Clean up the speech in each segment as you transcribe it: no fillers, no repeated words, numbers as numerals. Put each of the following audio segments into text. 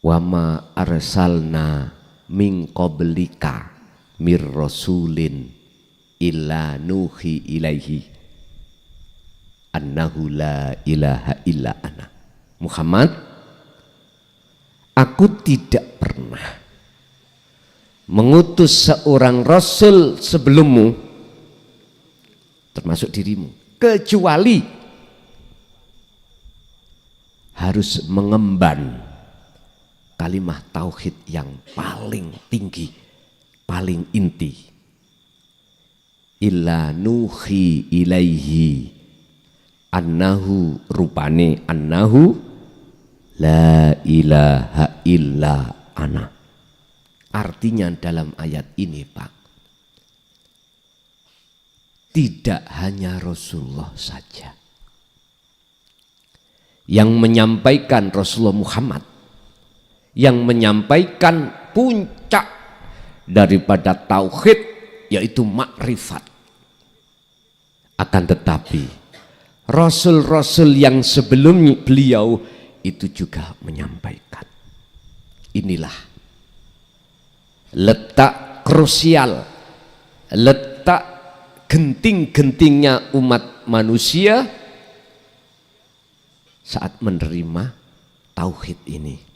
wa ma arsalna min qablika mir rasulin illa nuhi ilaihi annahu la ilaha illa ana. Muhammad, aku tidak pernah mengutus seorang rasul sebelummu, termasuk dirimu, kecuali harus mengemban kalimat tauhid yang paling tinggi, paling inti. Illa nuhi ilaihi annahu, rupane annahu la ilaha illa ana. Artinya dalam ayat ini Pak, tidak hanya Rasulullah saja yang menyampaikan, Rasulullah Muhammad yang menyampaikan puncak daripada tauhid, yaitu makrifat. Akan tetapi Rasul-Rasul yang sebelum beliau itu juga menyampaikan. Inilah letak krusial, letak genting-gentingnya umat manusia saat menerima tauhid ini.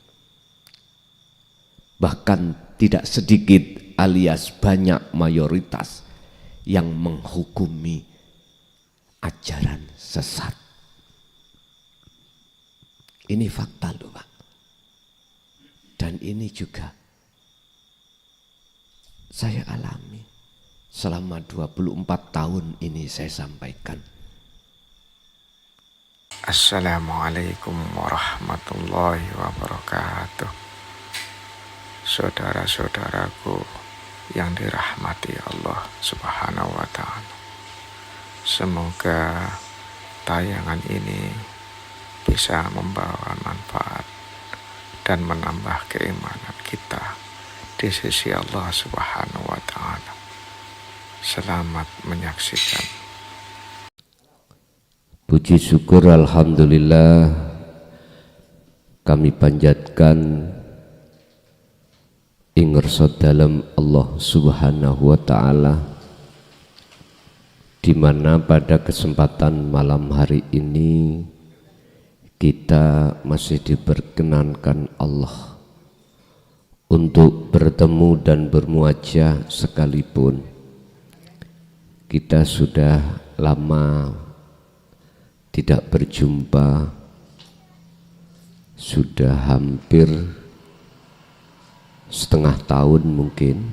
Bahkan tidak sedikit alias banyak mayoritas yang menghukumi ajaran sesat. Ini fakta loh Pak. Dan ini juga saya alami selama 24 tahun ini saya sampaikan. Assalamualaikum warahmatullahi wabarakatuh. Saudara-saudaraku yang dirahmati Allah Subhanahu wa ta'ala, semoga tayangan ini bisa membawa manfaat dan menambah keimanan kita di sisi Allah Subhanahu wa ta'ala. Selamat menyaksikan. Puji syukur alhamdulillah kami panjatkan ingersot dalam Allah Subhanahu wa ta'ala, di mana pada kesempatan malam hari ini kita masih diperkenankan Allah untuk bertemu dan bermuajah, sekalipun kita sudah lama tidak berjumpa, sudah hampir setengah tahun mungkin.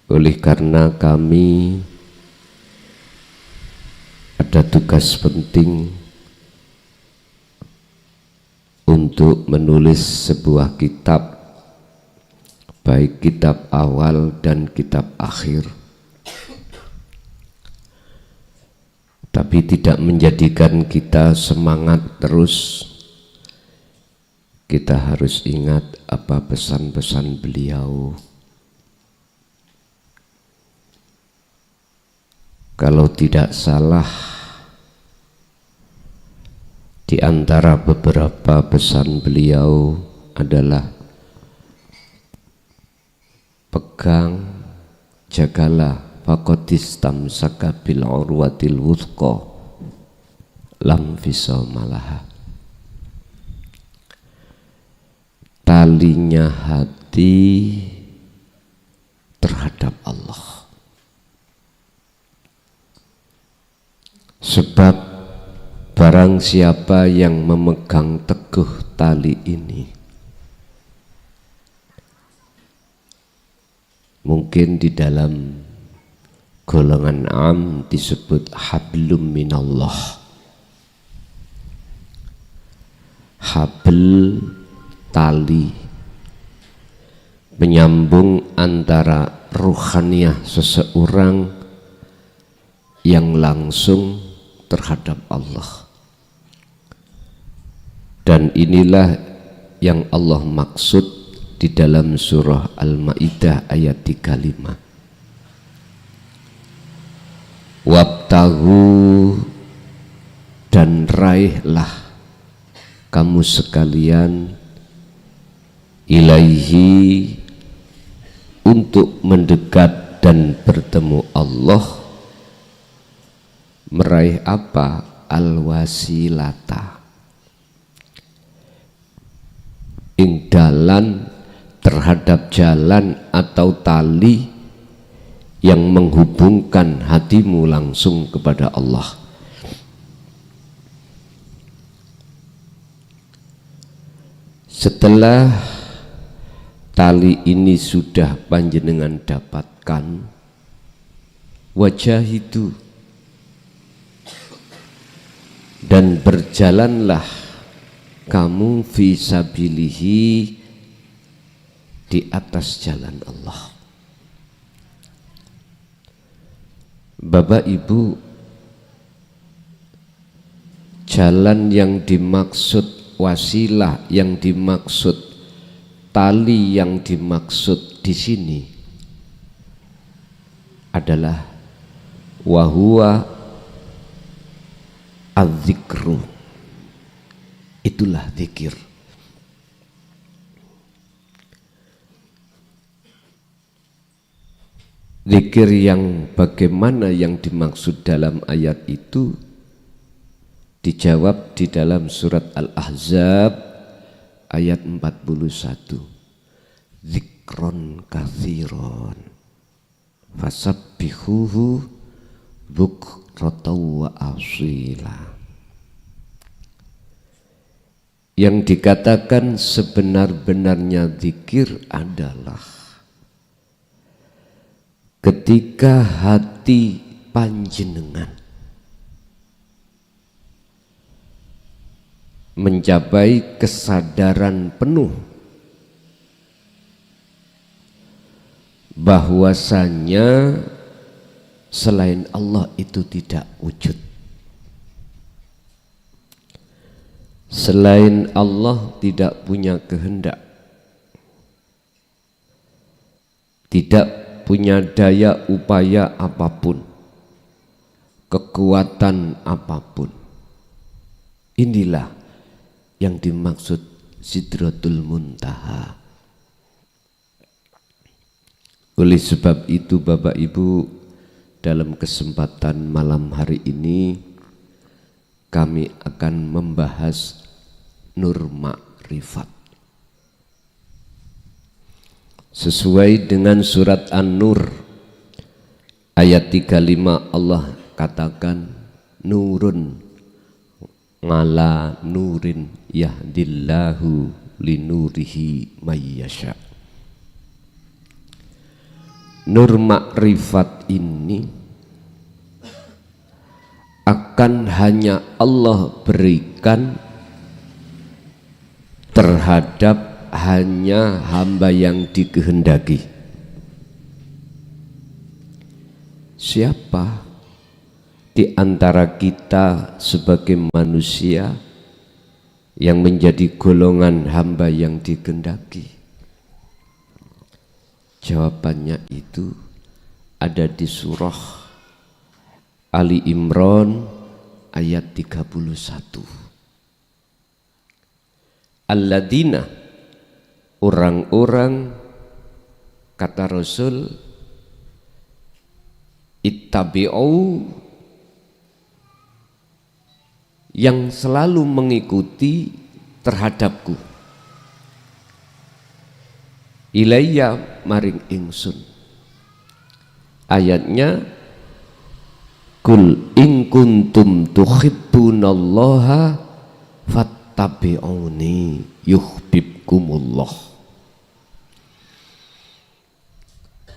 Oleh karena kami ada tugas penting untuk menulis sebuah kitab, baik kitab awal dan kitab akhir, tapi tidak menjadikan kita semangat terus. Kita harus ingat apa pesan-pesan beliau. Kalau tidak salah, di antara beberapa pesan beliau adalah pegang, jagalah faqadistam sakabil urwatil wuthqa lam fisomalaha. Talinya hati terhadap Allah, sebab barang siapa yang memegang teguh tali ini, mungkin di dalam golongan am disebut hablum minallah. Habl, tali menyambung antara ruhaniyah seseorang yang langsung terhadap Allah. Dan inilah yang Allah maksud di dalam surah Al-Maidah ayat 35. Wabtaghu, dan raihlah kamu sekalian ilaihi, untuk mendekat dan bertemu Allah, meraih apa? Al-wasilata, ing dalan terhadap jalan atau tali yang menghubungkan hatimu langsung kepada Allah. Setelah tali ini sudah panjenengan dapatkan, wajahidu, dan berjalanlah kamu fisabilihi, di atas jalan Allah. Bapak Ibu, jalan yang dimaksud, wasilah yang dimaksud, tali yang dimaksud di sini adalah wahuwa az-zikru, itulah zikir. Zikir yang bagaimana yang dimaksud dalam ayat itu dijawab di dalam surat Al-Ahzab ayat 41. Zikron katsiron fasabbihuhu bukratan wa asila. Yang dikatakan sebenar-benarnya zikir adalah ketika hati panjenengan mencapai kesadaran penuh bahwasanya selain Allah itu tidak wujud, selain Allah tidak punya kehendak, tidak punya daya upaya apapun, kekuatan apapun. Inilah yang dimaksud Sidratul Muntaha. Oleh sebab itu Bapak Ibu, dalam kesempatan malam hari ini kami akan membahas Nur Ma'rifat. Sesuai dengan surat An-Nur ayat 35, Allah katakan nurun ngala nurin yahdillahu linurihi mayyasha. Nur Ma'rifat ini akan hanya Allah berikan terhadap hanya hamba yang dikehendaki. Siapa di antara kita sebagai manusia yang menjadi golongan hamba yang dikehendaki? Jawabannya itu ada di surah Ali Imran ayat 31. Alladzina, orang-orang, kata Rasul, ittabi'u, yang selalu mengikuti terhadapku, ilayya maring ingsun. Ayatnya, kul in kuntum tuhibbunallaha fattabi'uni yuhibbukumullah.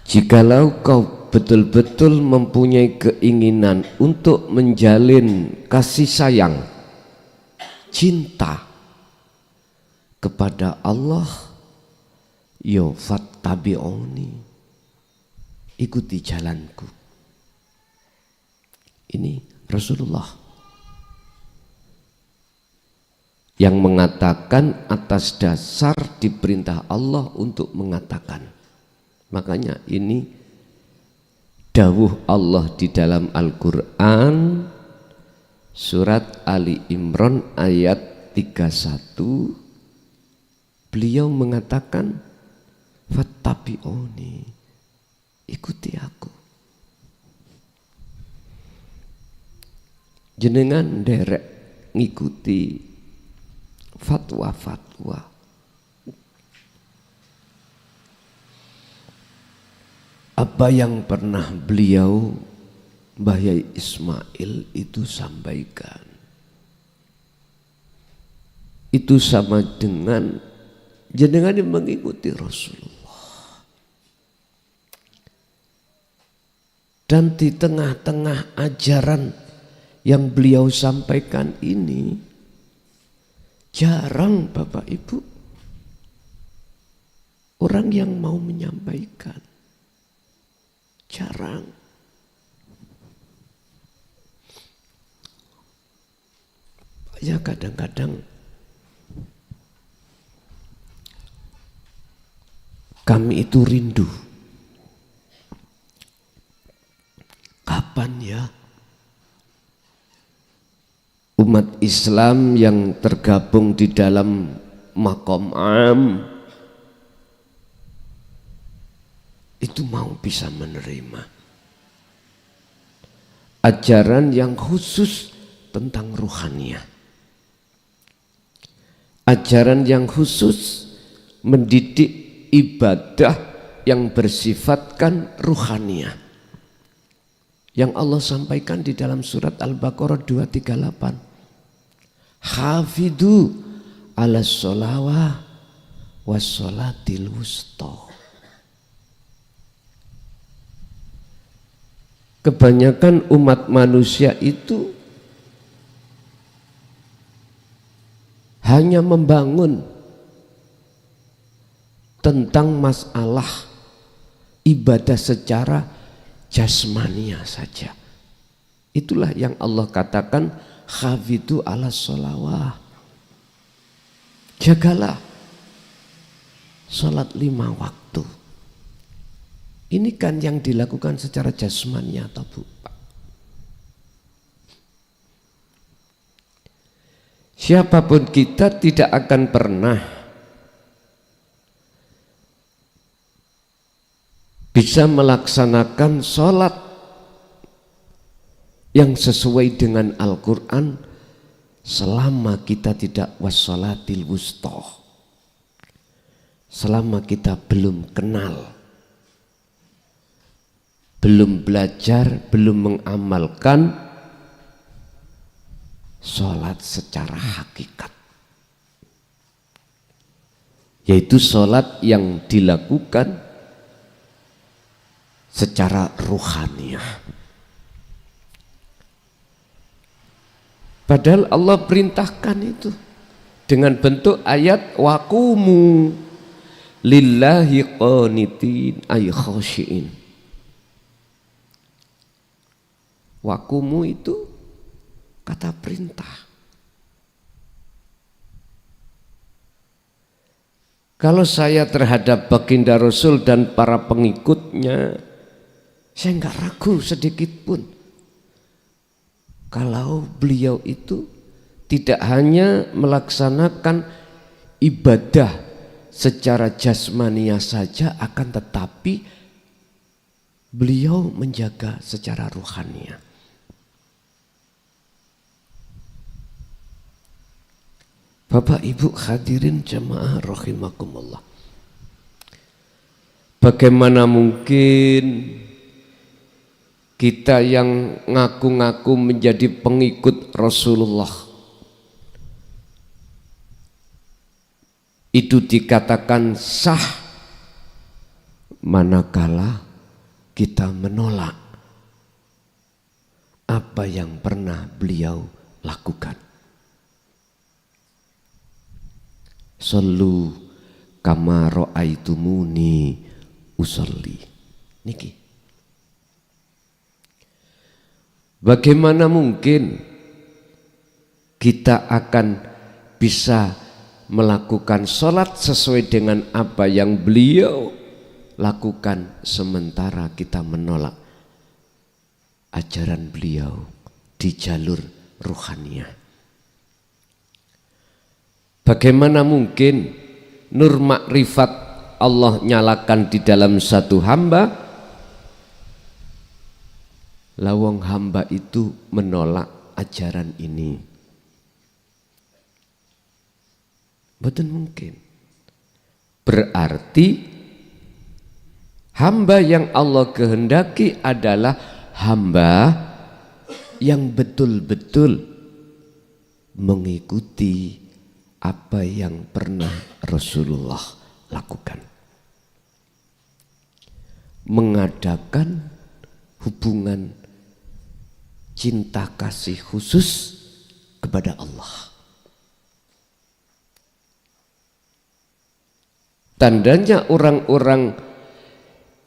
Jikalau kau betul-betul mempunyai keinginan untuk menjalin kasih sayang, cinta kepada Allah, yo fattabi'uni, ikuti jalanku. Ini Rasulullah yang mengatakan atas dasar diperintah Allah untuk mengatakan. Makanya ini dawuh Allah di dalam Al-Quran surat Ali Imran ayat 31. beliau mengatakan, fattabi'uni, ikuti aku. Jenengan derek ngikuti fatwa-fatwa. Apa yang pernah beliau Mbah Yai Ismail itu sampaikan, itu sama dengan jenengan yang mengikuti Rasulullah. Dan di tengah-tengah ajaran yang beliau sampaikan ini, jarang Bapak Ibu orang yang mau menyampaikan. Jarang. Ya kadang-kadang kami itu rindu. Kapan ya umat Islam yang tergabung di dalam maqam am itu mau bisa menerima ajaran yang khusus tentang ruhaniyah, ajaran yang khusus mendidik ibadah yang bersifatkan ruhaniyah, yang Allah sampaikan di dalam surat Al-Baqarah 238. Hafidhu ala sholawah was sholatil wusta. Kebanyakan umat manusia itu hanya membangun tentang masalah ibadah secara jasmania saja. Itulah yang Allah katakan hafidhu ala sholawah. Jagalah sholat 5 waktu. Ini kan yang dilakukan secara jasmani atau bukan. Siapapun kita tidak akan pernah bisa melaksanakan sholat yang sesuai dengan Al-Quran selama kita tidak wassolatil wusta, selama kita belum kenal, belum belajar, belum mengamalkan sholat secara hakikat, yaitu sholat yang dilakukan secara ruhaniyah. Padahal Allah perintahkan itu dengan bentuk ayat waqumu lillahi qanitin ay khashiin. Waqumu itu kata perintah. Kalau saya terhadap baginda Rasul dan para pengikutnya, saya enggak ragu sedikit pun kalau beliau itu tidak hanya melaksanakan ibadah secara jasmania saja, akan tetapi beliau menjaga secara ruhaniyah. Bapak Ibu hadirin jamaah rahimakumullah. Bagaimana mungkin kita yang ngaku-ngaku menjadi pengikut Rasulullah itu dikatakan sah manakala kita menolak apa yang pernah beliau lakukan. Sallu kama ra'aitumuni usolli. Niki. Bagaimana mungkin kita akan bisa melakukan sholat sesuai dengan apa yang beliau lakukan sementara kita menolak ajaran beliau di jalur ruhaniyah? Bagaimana mungkin nur makrifat Allah nyalakan di dalam satu hamba, lawang hamba itu menolak ajaran ini. Betul mungkin. Berarti hamba yang Allah kehendaki adalah hamba yang betul-betul mengikuti apa yang pernah Rasulullah lakukan. Mengadakan hubungan cinta kasih khusus kepada Allah. Tandanya orang-orang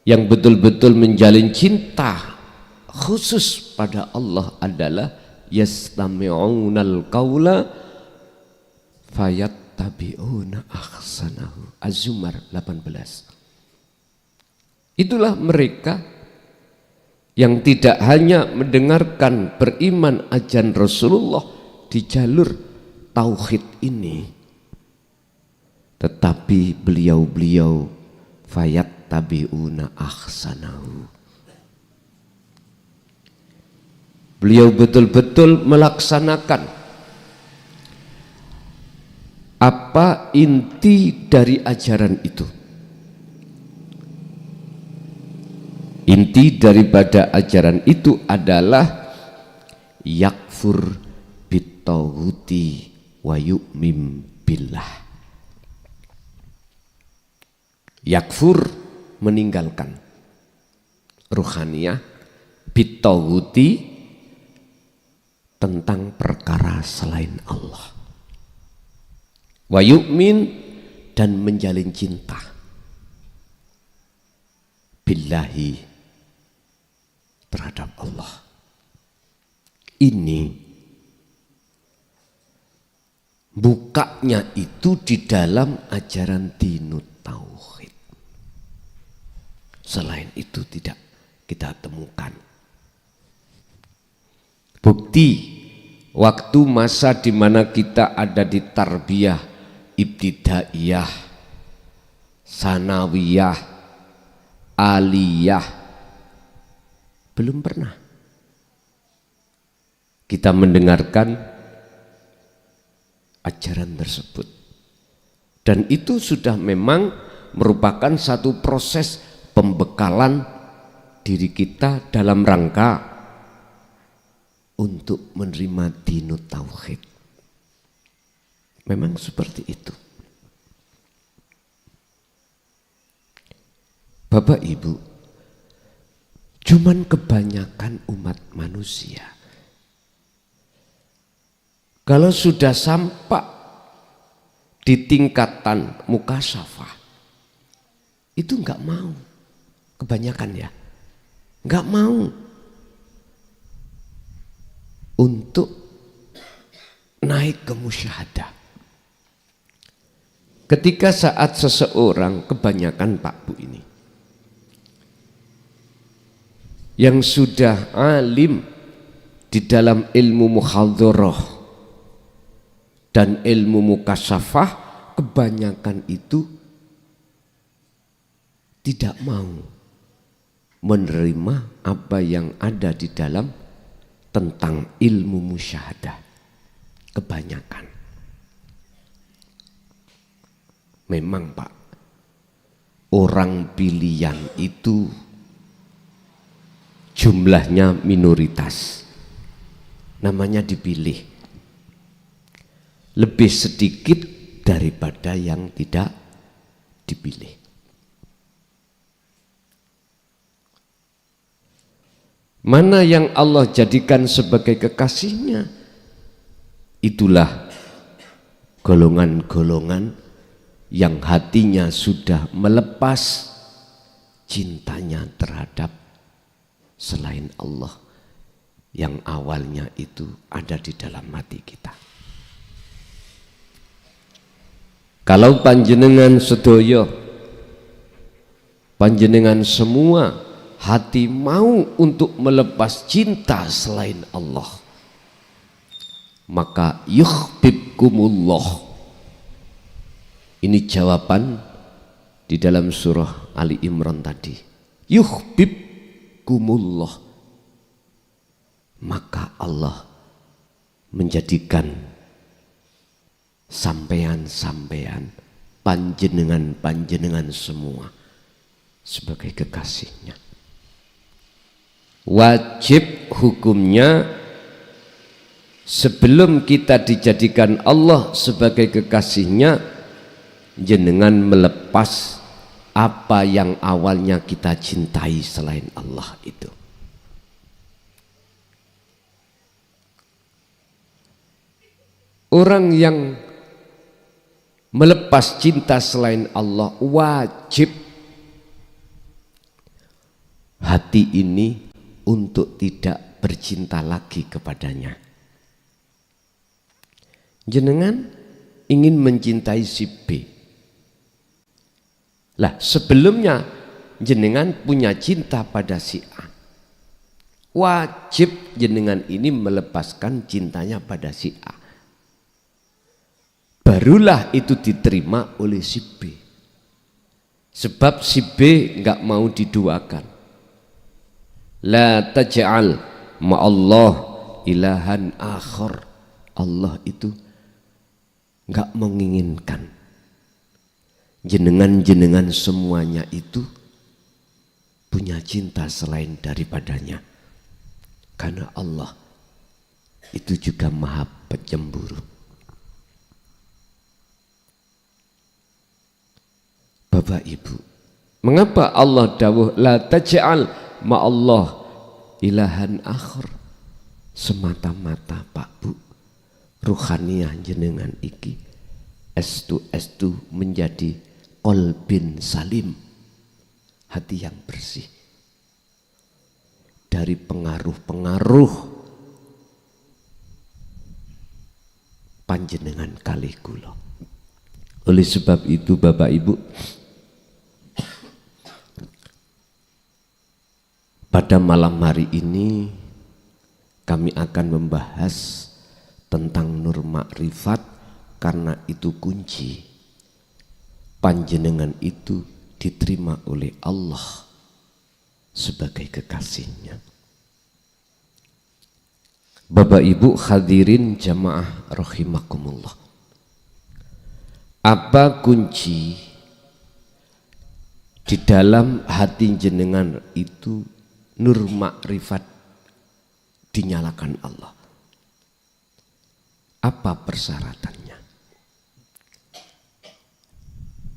yang betul-betul menjalin cinta khusus pada Allah adalah yastami'unal qawla fayattabi'una ahsanahu. Az-Zumar 18. Itulah mereka yang tidak hanya mendengarkan beriman ajaran Rasulullah di jalur tauhid ini, tetapi beliau-beliau fayattabi'una ahsanahu. Beliau betul-betul melaksanakan apa inti dari ajaran itu. Inti daripada ajaran itu adalah yakfur bitawuti wa yu'mim billah. Yakfur meninggalkan ruhaniyah, bitawuti tentang perkara selain Allah, wa yu'min dan menjalin cinta billahi terhadap Allah. Ini bukanya itu di dalam ajaran dinut tauhid. Selain itu tidak kita temukan. Bukti waktu masa di mana kita ada di tarbiyah, ibtidaiyah, sanawiyah, aliyah, belum pernah kita mendengarkan ajaran tersebut. Dan itu sudah memang merupakan satu proses pembekalan diri kita dalam rangka untuk menerima dinut tauhid. Memang seperti itu. Bapak Ibu, cuman kebanyakan umat manusia kalau sudah sampai di tingkatan mukasyafah itu enggak mau, kebanyakan ya, enggak mau untuk naik ke musyahadah. Ketika saat seseorang, kebanyakan Pak Bu ini yang sudah alim di dalam ilmu muhadharah dan ilmu mukasyafah, kebanyakan itu tidak mau menerima apa yang ada di dalam tentang ilmu musyahadah. Kebanyakan. Memang Pak, orang pilihan itu jumlahnya minoritas, namanya dipilih, lebih sedikit daripada yang tidak dipilih. Mana yang Allah jadikan sebagai kekasihnya, itulah golongan-golongan yang hatinya sudah melepas cintanya terhadap selain Allah yang awalnya itu ada di dalam hati kita. Kalau panjenengan sedoyo, panjenengan semua hati mau untuk melepas cinta selain Allah, maka yuhibbukumullah, Ini jawaban di dalam surah Ali Imran tadi. Yuhibbukumullah, maka Allah menjadikan sampean-sampean, panjenengan-panjenengan semua sebagai kekasihnya. Wajib hukumnya sebelum kita dijadikan Allah sebagai kekasihnya, jenengan melepas apa yang awalnya kita cintai selain Allah itu. Orang yang melepas cinta selain Allah wajib hati ini untuk tidak bercinta lagi kepadanya. Jenengan ingin mencintai si B. Lah sebelumnya jenengan punya cinta pada si A. Wajib jenengan ini melepaskan cintanya pada si A. Barulah itu diterima oleh si B. Sebab si B enggak mau diduakan. La taj'al ma'allah ilahan akhar. Allah itu enggak menginginkan jenengan-jenengan semuanya itu punya cinta selain daripadanya. Karena Allah itu juga maha pencemburu. Bapak Ibu, mengapa Allah dawuh la taj'al ma'allah ilahan akhar? Semata-mata Pak Bu, ruhaniyah jenengan iki estu menjadi qalbin salim, hati yang bersih dari pengaruh-pengaruh panjenengan kalih kula. Oleh sebab itu Bapak Ibu, pada malam hari ini kami akan membahas tentang nur makrifat, karena itu kunci panjenengan itu diterima oleh Allah sebagai kekasihnya. Bapak Ibu hadirin jamaah rahimakumullah, apa kunci di dalam hati jenengan itu nur makrifat dinyalakan Allah? Apa persyaratannya?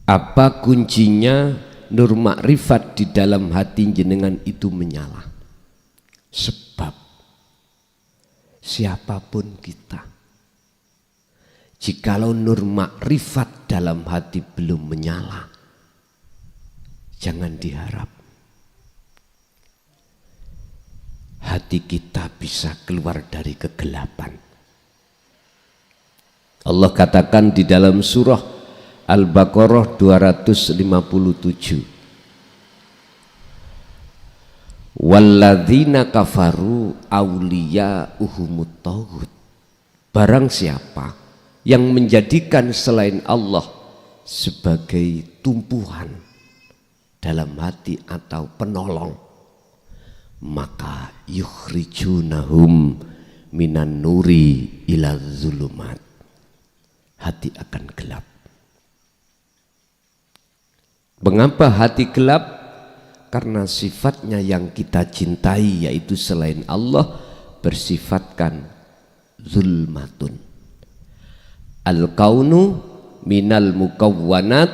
Apa kuncinya nur makrifat di dalam hati jenengan itu menyala? Sebab siapapun kita, jikalau nur makrifat dalam hati belum menyala, jangan diharap hati kita bisa keluar dari kegelapan. Allah katakan di dalam surah Al-Baqarah 257, walladzina kafaru awliya'uhumut taghut. Barang siapa yang menjadikan selain Allah sebagai tumpuhan dalam hati atau penolong, maka yukhrijunahum minan nuri ila zulumat. Hati akan gelap. Mengapa hati gelap? Karena sifatnya yang kita cintai, yaitu selain Allah, bersifatkan zulmatun. Al-kaunu minal mukawwanat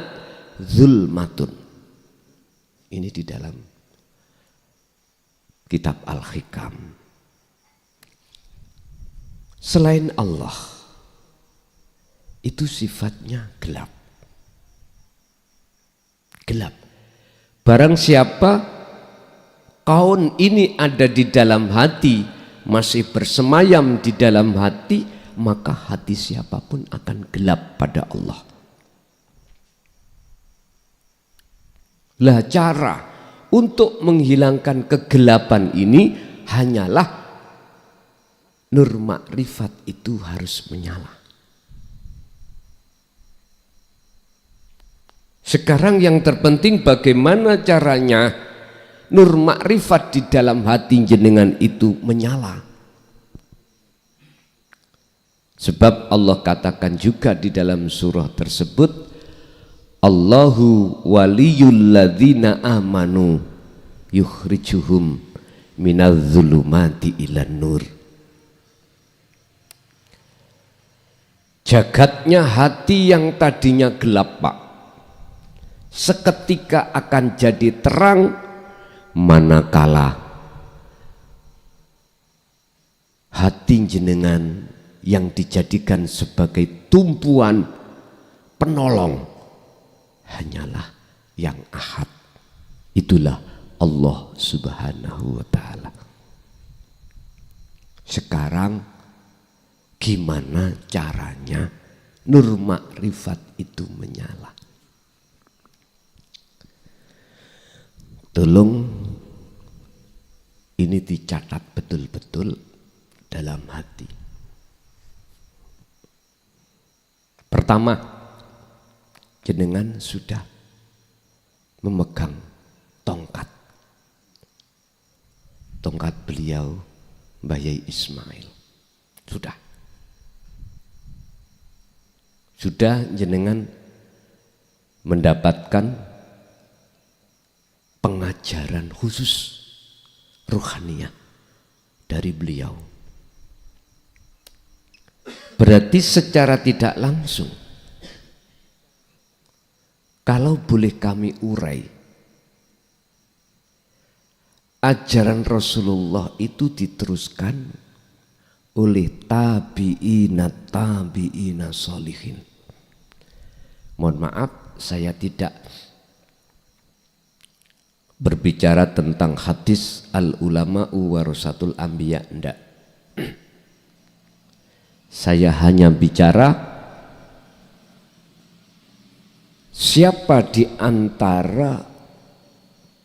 zulmatun. Ini di dalam kitab Al-Hikam. Selain Allah itu sifatnya gelap. Gelap. Barang siapa kaun ini ada di dalam hati, masih bersemayam di dalam hati, maka hati siapapun akan gelap pada Allah. Lah cara untuk menghilangkan kegelapan ini hanyalah nur makrifat itu harus menyala. Sekarang yang terpenting bagaimana caranya nur makrifat di dalam hati jenengan itu menyala. Sebab Allah katakan juga di dalam surah tersebut, Allahu waliyul ladzina amanu yukhrijuhum minadz zulumati ilan nur. Jagatnya hati yang tadinya gelap, Pak, seketika akan jadi terang manakala hati jenengan yang dijadikan sebagai tumpuan penolong hanyalah yang ahad. Itulah Allah Subhanahu wa ta'ala. Sekarang gimana caranya nur makrifat itu menyala? Tolong ini dicatat betul-betul dalam hati. Pertama, jenengan sudah memegang tongkat beliau Mbah Yai Ismail. Sudah jenengan mendapatkan pengajaran khusus ruhaniyah dari beliau. Berarti secara tidak langsung, kalau boleh kami urai, ajaran Rasulullah itu diteruskan oleh tabi'ina sholihin. Mohon maaf, saya tidak berbicara tentang hadis al-ulama'u warasatul anbiya, enggak. Saya hanya bicara siapa di antara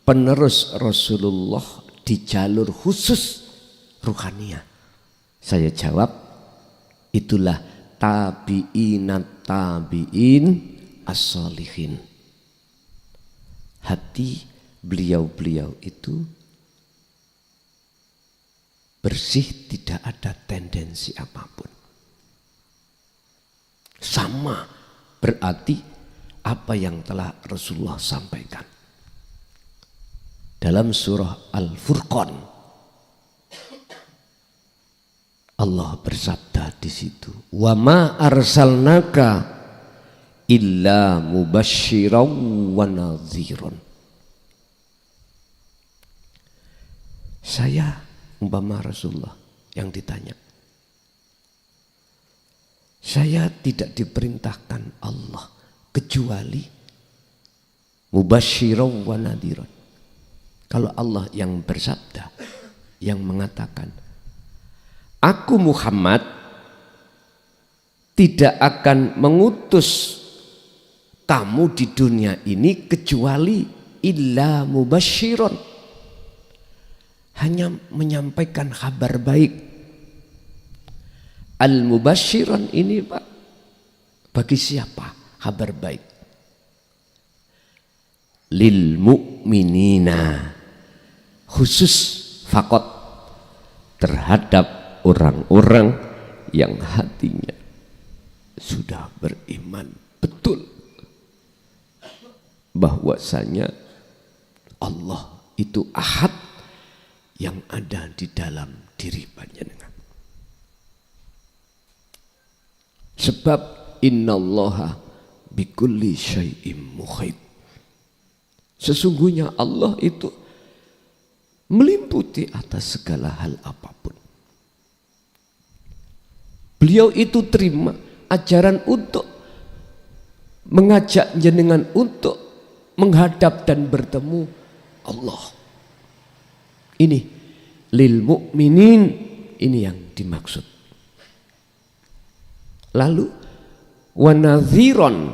penerus Rasulullah di jalur khusus ruhaniyah. Saya jawab, itulah tabi'in as-sholihin. Hati beliau-beliau itu bersih, tidak ada tendensi apapun. Sama berarti apa yang telah Rasulullah sampaikan dalam surah Al-Furqan. Allah bersabda di situ, wa ma arsalnaka illa mubasysyiran wa nadhiran. Saya umpama Rasulullah yang ditanya, saya tidak diperintahkan Allah kecuali mubasysyiran wa nadhiran. Kalau Allah yang bersabda, yang mengatakan, aku Muhammad tidak akan mengutus kamu di dunia ini kecuali illa mubasysyiran, hanya menyampaikan kabar baik. Al-mubasysyiran ini, Pak, bagi siapa kabar baik? Lil mu'minina, khusus fakot terhadap orang-orang yang hatinya sudah beriman betul bahwasanya Allah itu ahad yang ada di dalam diri panjenengan. Sebab innallaha bikulli syai'im muhit. Sesungguhnya Allah itu meliputi atas segala hal apapun. Beliau itu terima ajaran untuk mengajak jenengan untuk menghadap dan bertemu Allah. Ini lil mu'minin, ini yang dimaksud. Lalu wanadhiron,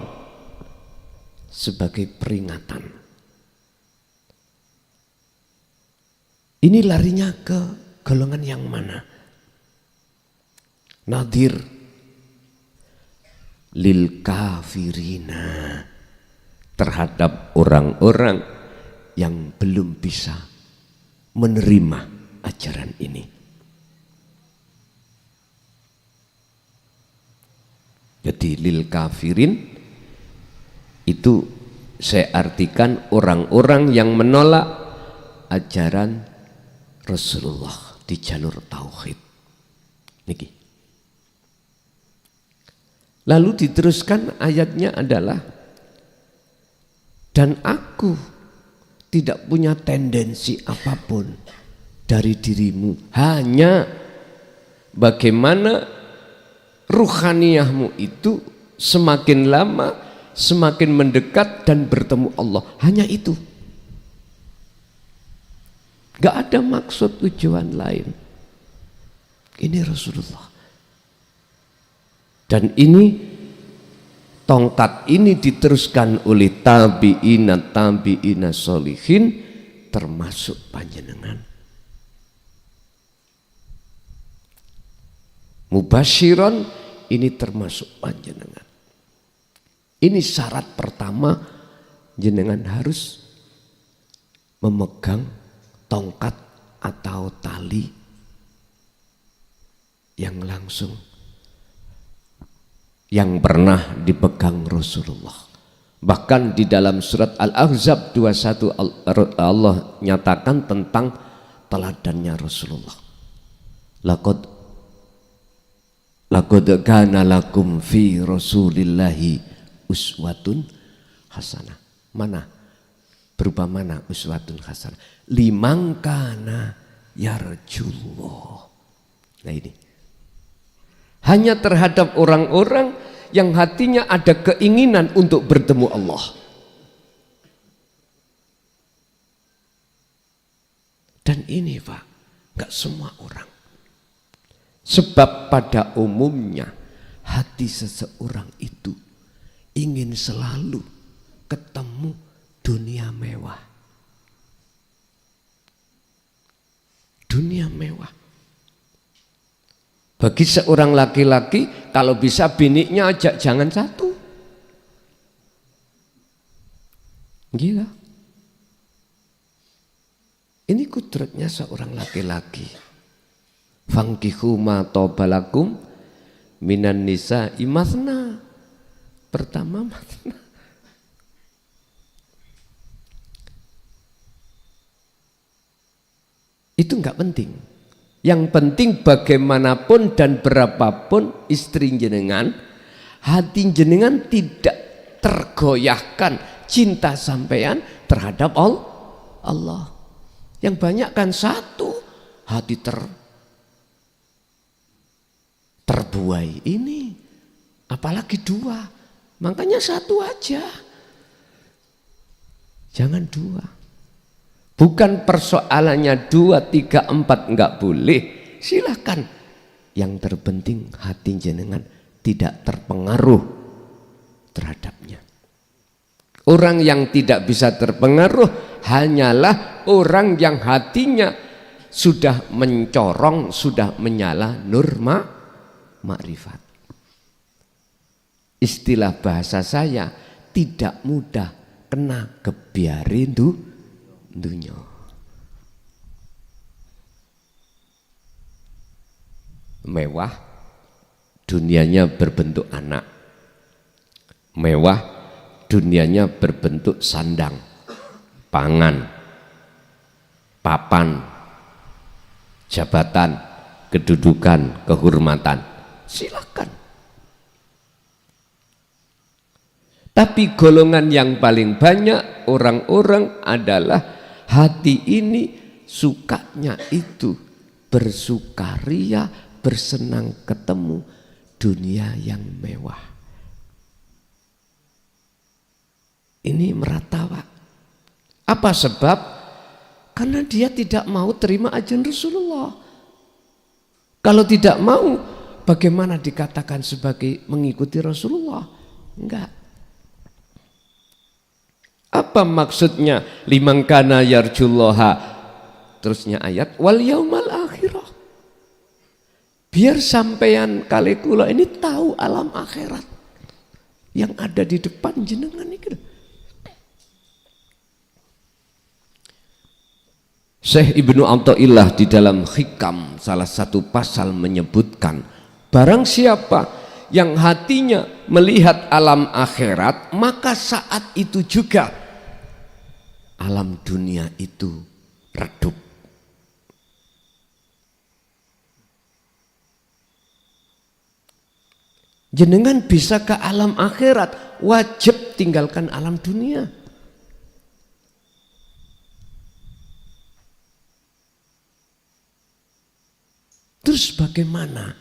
sebagai peringatan. Ini larinya ke golongan yang mana? Nadhir lil kafirina, terhadap orang-orang yang belum bisa menerima ajaran ini. Jadi lil kafirin itu saya artikan orang-orang yang menolak ajaran Rasulullah di jalur tauhid. Niki. Lalu diteruskan ayatnya adalah, dan aku tidak punya tendensi apapun dari dirimu, hanya bagaimana ruhaniyahmu itu semakin lama semakin mendekat dan bertemu Allah, hanya itu. Gak ada maksud tujuan lain. Ini Rasulullah. Dan ini tongkat ini diteruskan oleh tabi'ina solihin, termasuk panjenengan. Mubasyiron, ini termasuk panjenengan. Ini syarat pertama, jenengan harus memegang tongkat atau tali yang langsung yang pernah dipegang Rasulullah. Bahkan di dalam surat Al-Ahzab 21 Allah nyatakan tentang teladannya Rasulullah. Laqad kana lakum fi Rasulillahi uswatun hasanah. Mana? Berupa mana uswatun hasanah? Liman kana yarjullah. Nah ini. Hanya terhadap orang-orang yang hatinya ada keinginan untuk bertemu Allah. Dan ini Pak, gak semua orang. Sebab pada umumnya hati seseorang itu ingin selalu ketemu dunia mewah. Dunia mewah. Bagi seorang laki-laki, kalau bisa biniknya ajak jangan satu. Gila. Ini kudratnya seorang laki-laki. Fankihu ma tobalakum minan nisa imathna. Pertama mathna. Itu enggak penting. Yang penting bagaimanapun dan berapapun istri jenengan, hati jenengan tidak tergoyahkan cinta sampean terhadap Allah. Yang banyak kan satu, hati terbuai ini, apalagi dua. Makanya satu aja, jangan dua. Bukan persoalannya 2, 3, 4 enggak boleh, silakan. Yang terpenting hati jenengan tidak terpengaruh terhadapnya. Orang yang tidak bisa terpengaruh hanyalah orang yang hatinya sudah mencorong, sudah menyala nur makrifat. Istilah bahasa saya, tidak mudah kena kebiarin dunia. Mewah, dunianya berbentuk anak. Mewah, dunianya berbentuk sandang, pangan, papan, jabatan, kedudukan, kehormatan. Silakan. Tapi golongan yang paling banyak orang-orang adalah hati ini sukanya itu bersukaria, bersenang ketemu dunia yang mewah. Ini merata Pak. Apa sebab? Karena dia tidak mau terima ajaran Rasulullah. Kalau tidak mau, bagaimana dikatakan sebagai mengikuti Rasulullah? Enggak. Apa maksudnya liman kana yarjullaha? Terusnya ayat wal yaumal akhirah. Biar sampean kali kula ini tahu alam akhirat yang ada di depan jenengan ini. Syekh Ibnu Athaillah di dalam Hikam salah satu pasal menyebutkan, barang siapa yang hatinya melihat alam akhirat, maka saat itu juga alam dunia itu redup. Jenengan bisa ke alam akhirat, wajib tinggalkan alam dunia. Terus bagaimana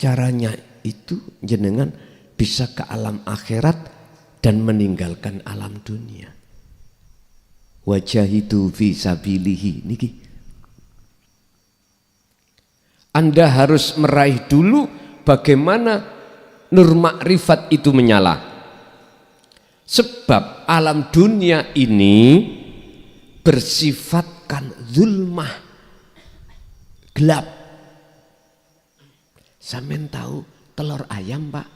caranya itu jenengan bisa ke alam akhirat dan meninggalkan alam dunia? Wajahidu fi sabilihi niki. Anda harus meraih dulu bagaimana nur makrifat itu menyala. Sebab alam dunia ini bersifatkan zulmah, gelap. Sampeyan tahu telur ayam, Pak?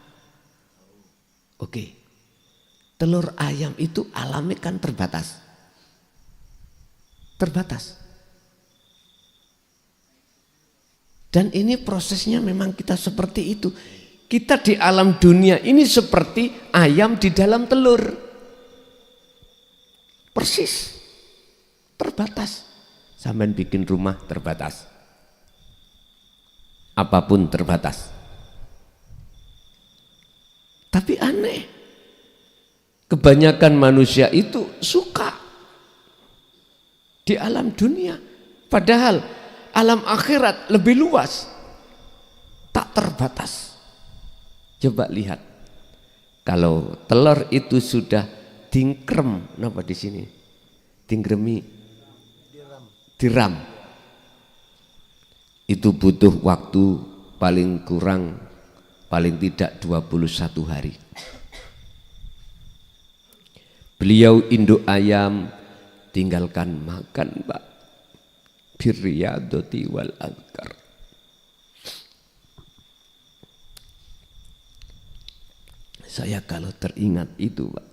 Oke. Telur ayam itu alamnya kan terbatas. Terbatas. Dan ini prosesnya memang kita seperti itu. Kita di alam dunia ini seperti ayam di dalam telur. Persis. Terbatas. Sampeyan bikin rumah terbatas. Apapun terbatas. Tapi aneh, kebanyakan manusia itu suka di alam dunia, padahal alam akhirat lebih luas, tak terbatas. Coba lihat, kalau telur itu sudah dingkrem, kenapa di sini? Dingkremi, diram. Itu butuh waktu paling kurang, paling tidak 21 hari. Beliau induk ayam, tinggalkan makan, Pak. Birriyadati wal adhkar. Saya kalau teringat itu, Pak,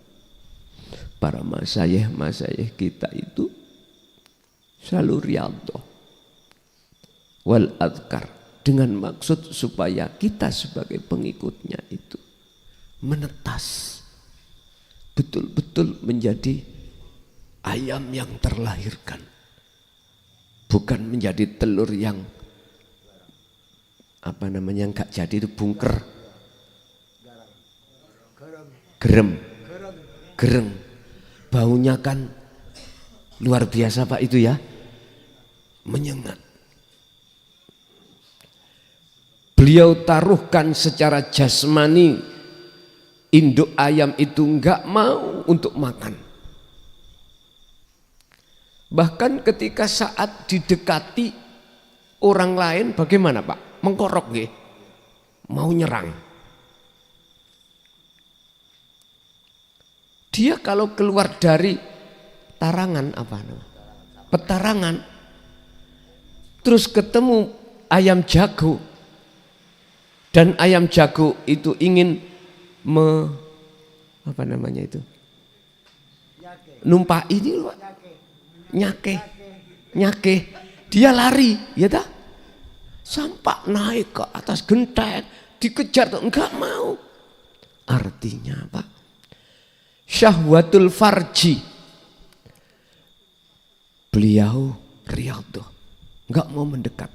para masyayikh kita itu selalu riyadhah wal adhkar, dengan maksud supaya kita sebagai pengikutnya itu menetas, betul-betul menjadi ayam yang terlahirkan, bukan menjadi telur yang apa namanya enggak jadi, itu bungker, gerem, baunya kan luar biasa, Pak, itu ya, menyengat. Beliau taruhkan secara jasmani, induk ayam itu enggak mau untuk makan. Bahkan ketika saat didekati orang lain, bagaimana, Pak? Mengkorok nggih, mau nyerang. Dia kalau keluar dari tarangan apa namanya? Petarangan, terus ketemu ayam jago, dan ayam jago itu ingin apa namanya itu? Numpak ini loh, nyake, dia lari, ya dah, sampai naik ke atas genteng, dikejar, enggak mau. Artinya apa? Syahwatul farji, beliau riyadhah, enggak mau mendekat.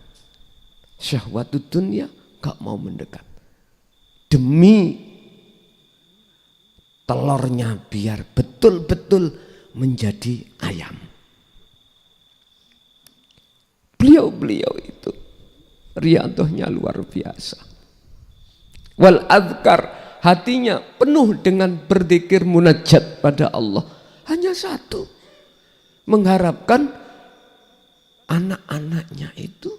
Syahwatul dunia, enggak mau mendekat. Demi telurnya biar betul-betul menjadi ayam. Beliau itu riyadhahnya luar biasa. Wal adhkar, hatinya penuh dengan berzikir munajat pada Allah. Hanya satu, mengharapkan anak-anaknya itu,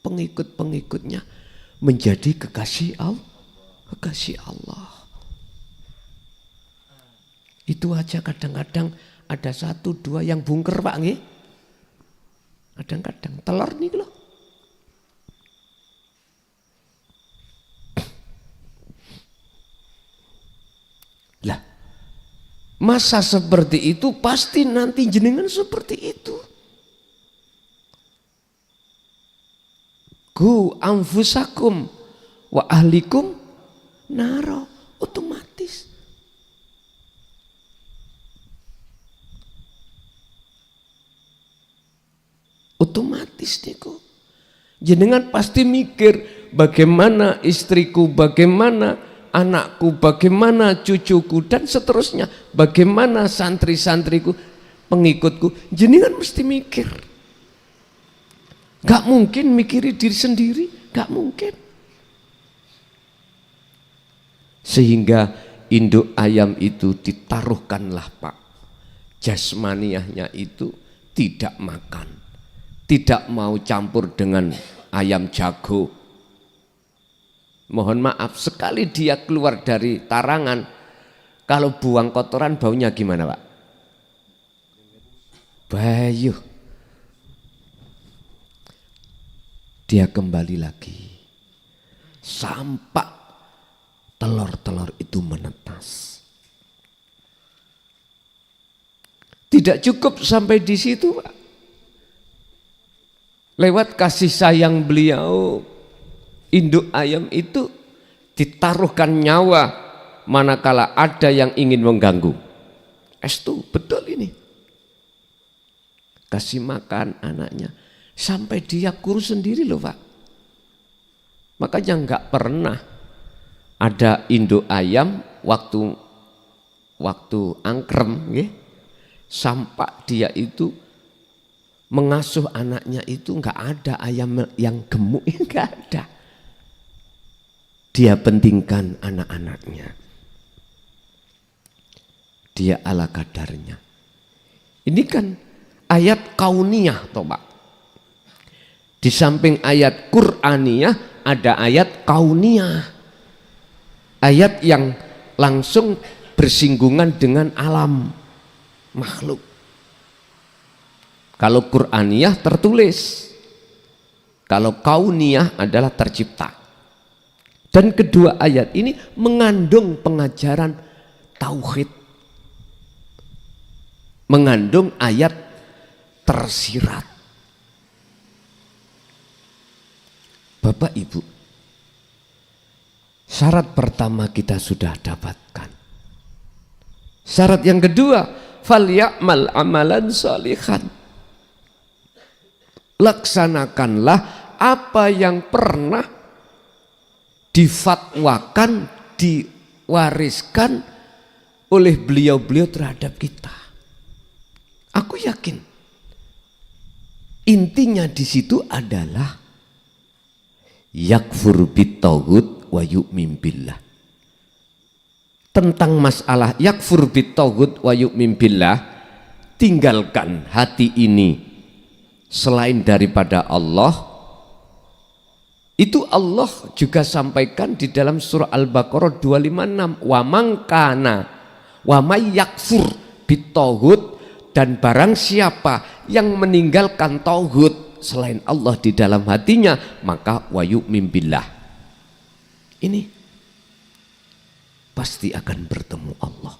pengikut-pengikutnya menjadi kekasih Allah. Itu aja kadang-kadang ada 1-2 yang bungker, Pak, nggih. Kadang-kadang telur nih loh. Lah, masa seperti itu pasti nanti jenengan seperti itu. Ku anfusakum wa ahlikum naro. Otomatis. Otomatis niku. Jenengan pasti mikir bagaimana istriku, bagaimana anakku, bagaimana cucuku dan seterusnya, bagaimana santri-santriku, pengikutku. Jenengan mesti mikir. Gak mungkin mikiri diri sendiri, gak mungkin. Sehingga induk ayam itu ditaruhkanlah Pak. Jasmaniahnya itu tidak makan. Tidak mau campur dengan ayam jago. Mohon maaf, sekali dia keluar dari tarangan, kalau buang kotoran baunya gimana Pak? Bayuh. Dia kembali lagi. Sampai telur-telur itu menetas. Tidak cukup sampai di situ Pak. Lewat kasih sayang beliau, induk ayam itu ditaruhkan nyawa manakala ada yang ingin mengganggu. Estu, betul ini. Kasih makan anaknya sampai dia kurus sendiri loh Pak. Makanya nggak pernah ada induk ayam waktu angkrem, ya, sampai dia itu mengasuh anaknya itu nggak ada ayam yang gemuk, nggak ada. Dia pentingkan anak-anaknya. Dia ala kadarnya. Ini kan ayat kauniyah toh Pak. Di samping ayat Qur'aniyah ada ayat kauniyah. Ayat yang langsung bersinggungan dengan alam makhluk. Kalau Qur'aniyah tertulis, kalau kauniyah adalah tercipta. Dan kedua ayat ini mengandung pengajaran tauhid, mengandung ayat tersirat. Bapak Ibu, syarat pertama kita sudah dapatkan. Syarat yang kedua, falyamal amalan sholihan. Laksanakanlah apa yang pernah difatwakan, diwariskan oleh beliau-beliau terhadap kita. Aku yakin intinya di situ adalah yakfur bitaghut wa yu'min billah. Tentang masalah yakfur bitaghut wa yu'min billah, tinggalkan hati ini selain daripada Allah. Itu Allah juga sampaikan di dalam surah Al-Baqarah 256, wa mangkana wa may yakfur bitaghut, dan barang siapa yang meninggalkan tauhid selain Allah di dalam hatinya, maka wa yu'min billah. Ini pasti akan bertemu Allah.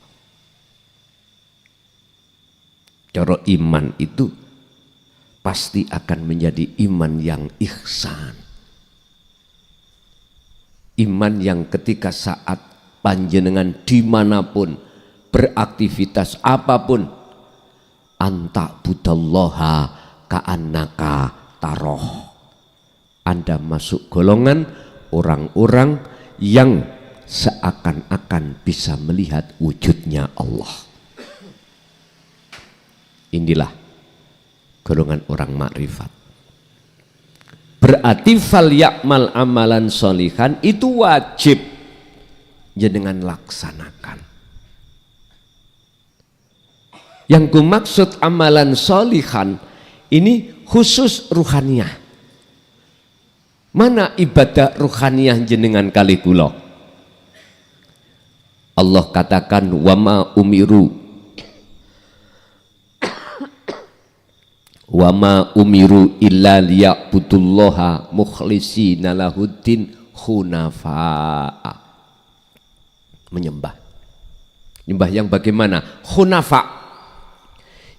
Cara iman itu pasti akan menjadi iman yang ihsan. Iman yang ketika saat panjenengan dimanapun beraktivitas apapun, anta budallaha ka'annaka taroh. Anda masuk golongan orang-orang yang seakan-akan bisa melihat wujudnya Allah. Inilah golongan orang makrifat. Berarti fal ya'mal amalan sholihan itu wajib jenengan laksanakan. Yang kumaksud amalan sholihan ini khusus ruhaniyah. Mana ibadah ruhaniyah jenengan kali kula? Allah katakan wama umiru illa liya'budullaha mukhlishina lahuddin hunafa'a. Menyembah. Menyembah yang bagaimana? Hunafa.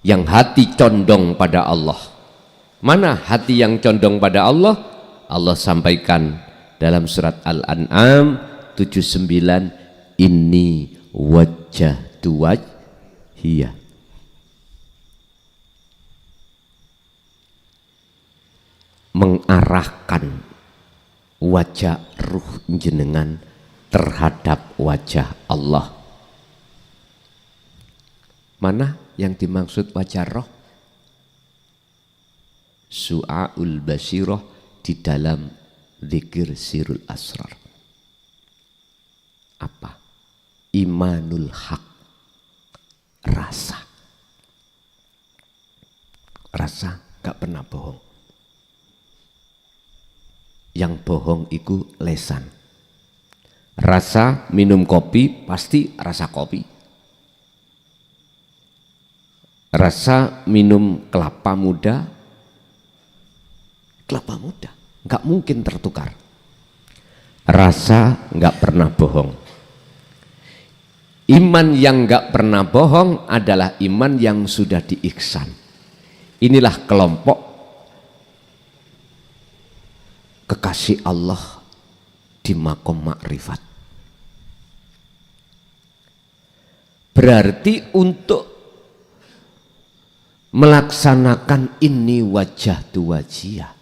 Yang hati condong pada Allah. Mana hati yang condong pada Allah? Allah sampaikan dalam surat Al-An'am 79, inni wajjahtu wajhiya. Mengarahkan wajah ruh jenengan terhadap wajah Allah. Mana yang dimaksud wajah roh? Su'aul Basirah di dalam Dzikir Sirul Asrar. Apa? Imanul haq, rasa. Rasa gak pernah bohong. Yang bohong itu lesan. Rasa minum kopi pasti rasa kopi. Rasa minum kelapa muda nggak mungkin tertukar. Rasa nggak pernah bohong. Iman yang nggak pernah bohong adalah iman yang sudah diihsan. Inilah kelompok kekasih Allah di makom makrifat. Berarti untuk melaksanakan ini wajah tu wajiyah,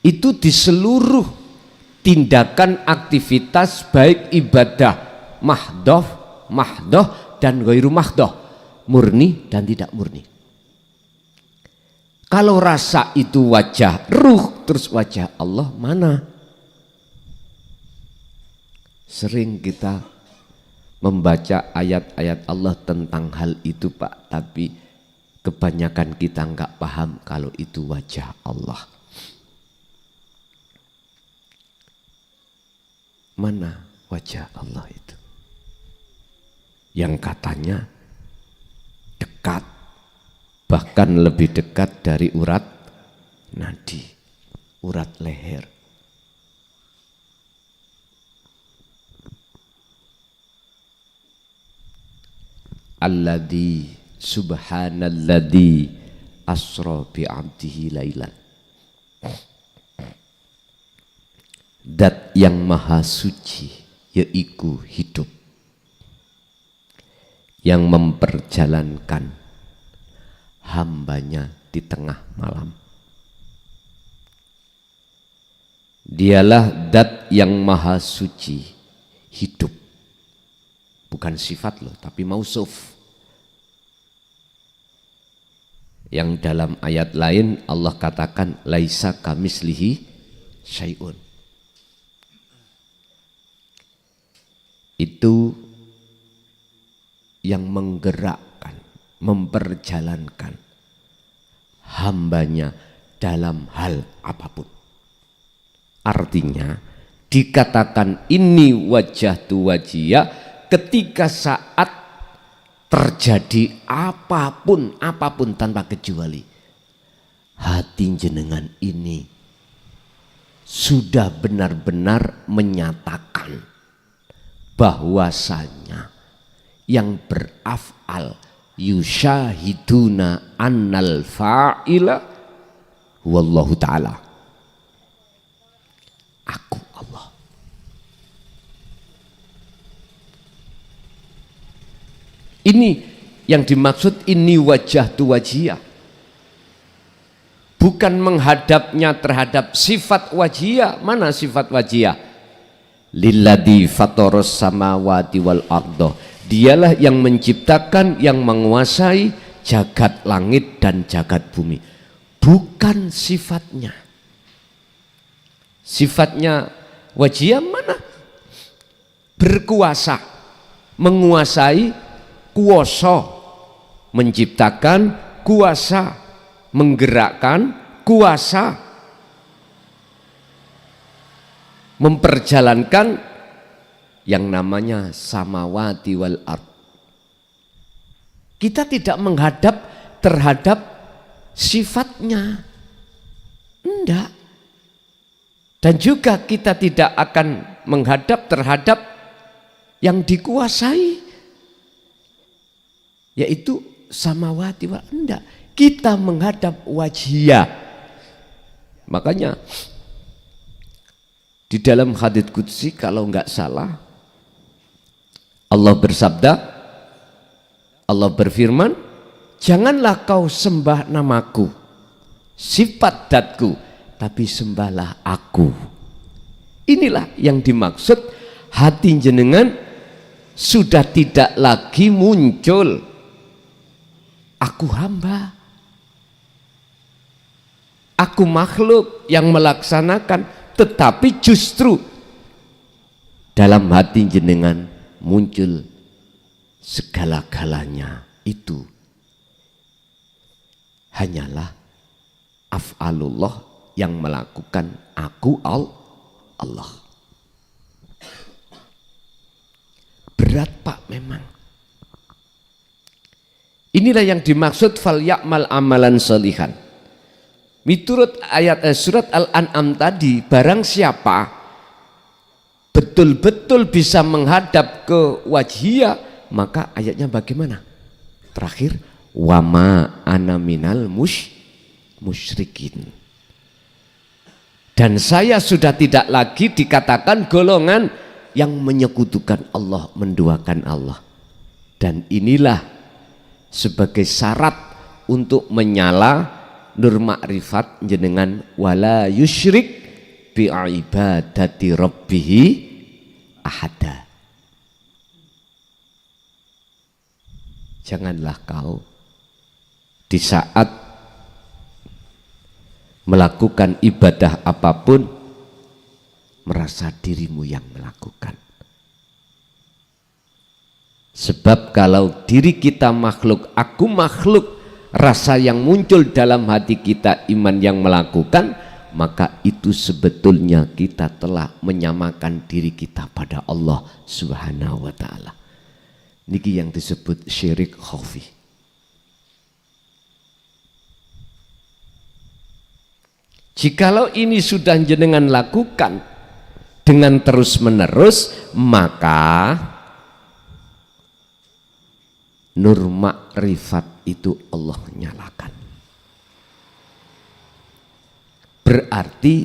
itu di seluruh tindakan aktivitas baik ibadah mahdoh dan ghairu mahdoh, murni dan tidak murni. Kalau rasa itu wajah ruh, terus wajah Allah mana? Sering kita membaca ayat-ayat Allah tentang hal itu Pak, tapi kebanyakan kita nggak paham kalau itu wajah Allah. Mana wajah Allah itu? Yang katanya dekat, bahkan lebih dekat dari urat nadi, urat leher. Alladzi subhanalladzi asra bi 'abdihi lailan. Dat yang maha suci yaitu hidup, yang memperjalankan hambanya di tengah malam. Dialah dat yang maha suci hidup, bukan sifat loh, tapi mausuf. Yang dalam ayat lain Allah katakan laisa kamislihi syai'un. Itu yang menggerakkan, memperjalankan hambanya dalam hal apapun. Artinya dikatakan ini wajah tu wajiyah ketika saat terjadi apapun tanpa kecuali, hati jenengan ini sudah benar-benar menyatakan bahwasanya yang beraf'al yusyahiduna annal fa'ila wallahu ta'ala, aku Allah. Ini yang dimaksud ini wajah tu wajiyah, bukan menghadapnya terhadap sifat wajiyah. Mana sifat wajiyah? Lilladzi fataras samawati wal ardo, dialah yang menciptakan, yang menguasai jagat langit dan jagat bumi. Bukan sifatnya. Sifatnya wajiyah mana? Berkuasa, menguasai, kuasa menciptakan, kuasa menggerakkan, kuasa memperjalankan yang namanya samawati wal ard. Kita tidak menghadap terhadap sifatnya, enggak. Dan juga kita tidak akan menghadap terhadap yang dikuasai, yaitu samawati wal ard, enggak. Kita menghadap wajhiyah, Makanya di dalam hadits qudsi kalau enggak salah Allah bersabda, Allah berfirman, janganlah kau sembah namaku, sifat datku, tapi sembahlah aku. Inilah yang dimaksud, hati jenengan sudah tidak lagi muncul aku hamba, aku makhluk yang melaksanakan, tetapi justru dalam hati jenengan muncul segala-galanya itu hanyalah af'alullah yang melakukan, aku Allah. Berat Pak memang. Inilah yang dimaksud fal ya'mal amalan sholihan. Miturut ayat surat Al-An'am tadi, barang siapa betul-betul bisa menghadap ke wajhiyah, maka ayatnya bagaimana? Terakhir, wama ana minal musyrikin. Dan saya sudah tidak lagi dikatakan golongan yang menyekutukan Allah, menduakan Allah. Dan inilah sebagai syarat untuk menyala nur makrifat jenengan, wala yusyrik bi ibadati rabbihi ahada. Janganlah kau di saat melakukan ibadah apapun merasa dirimu yang melakukan. Sebab kalau diri kita makhluk, aku makhluk, rasa yang muncul dalam hati kita iman yang melakukan, maka itu sebetulnya kita telah menyamakan diri kita pada Allah Subhanahu wa ta'ala. Niki yang disebut syirik khafi. Jikalau ini sudah jenengan lakukan dengan terus menerus, maka nur makrifat itu Allah nyalakan. Berarti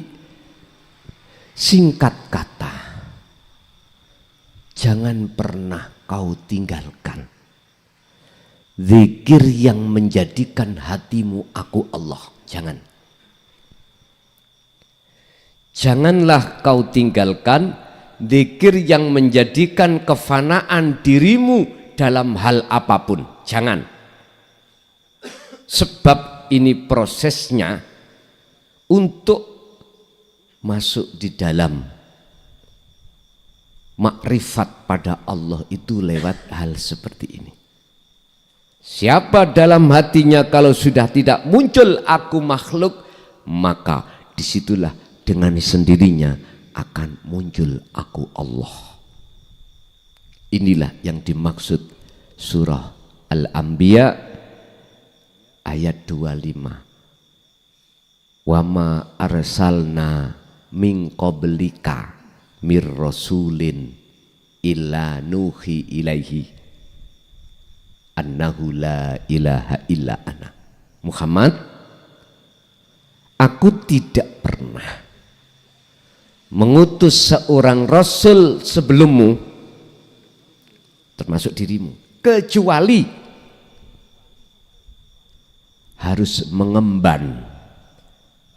singkat kata, jangan pernah kau tinggalkan zikir yang menjadikan hatimu aku Allah. Janganlah kau tinggalkan zikir yang menjadikan kefanaan dirimu dalam hal apapun. Jangan. Sebab ini prosesnya untuk masuk di dalam makrifat pada Allah itu lewat hal seperti ini. Siapa dalam hatinya kalau sudah tidak muncul aku makhluk, maka disitulah dengan sendirinya akan muncul aku Allah. Inilah yang dimaksud surah Al-Anbiya ayat 25. Wa ma arsalna min qablika mir rasulin illa nuhi ilaihi annahu la ilaha illa ana. Muhammad, aku tidak pernah mengutus seorang rasul sebelummu, termasuk dirimu, kecuali harus mengemban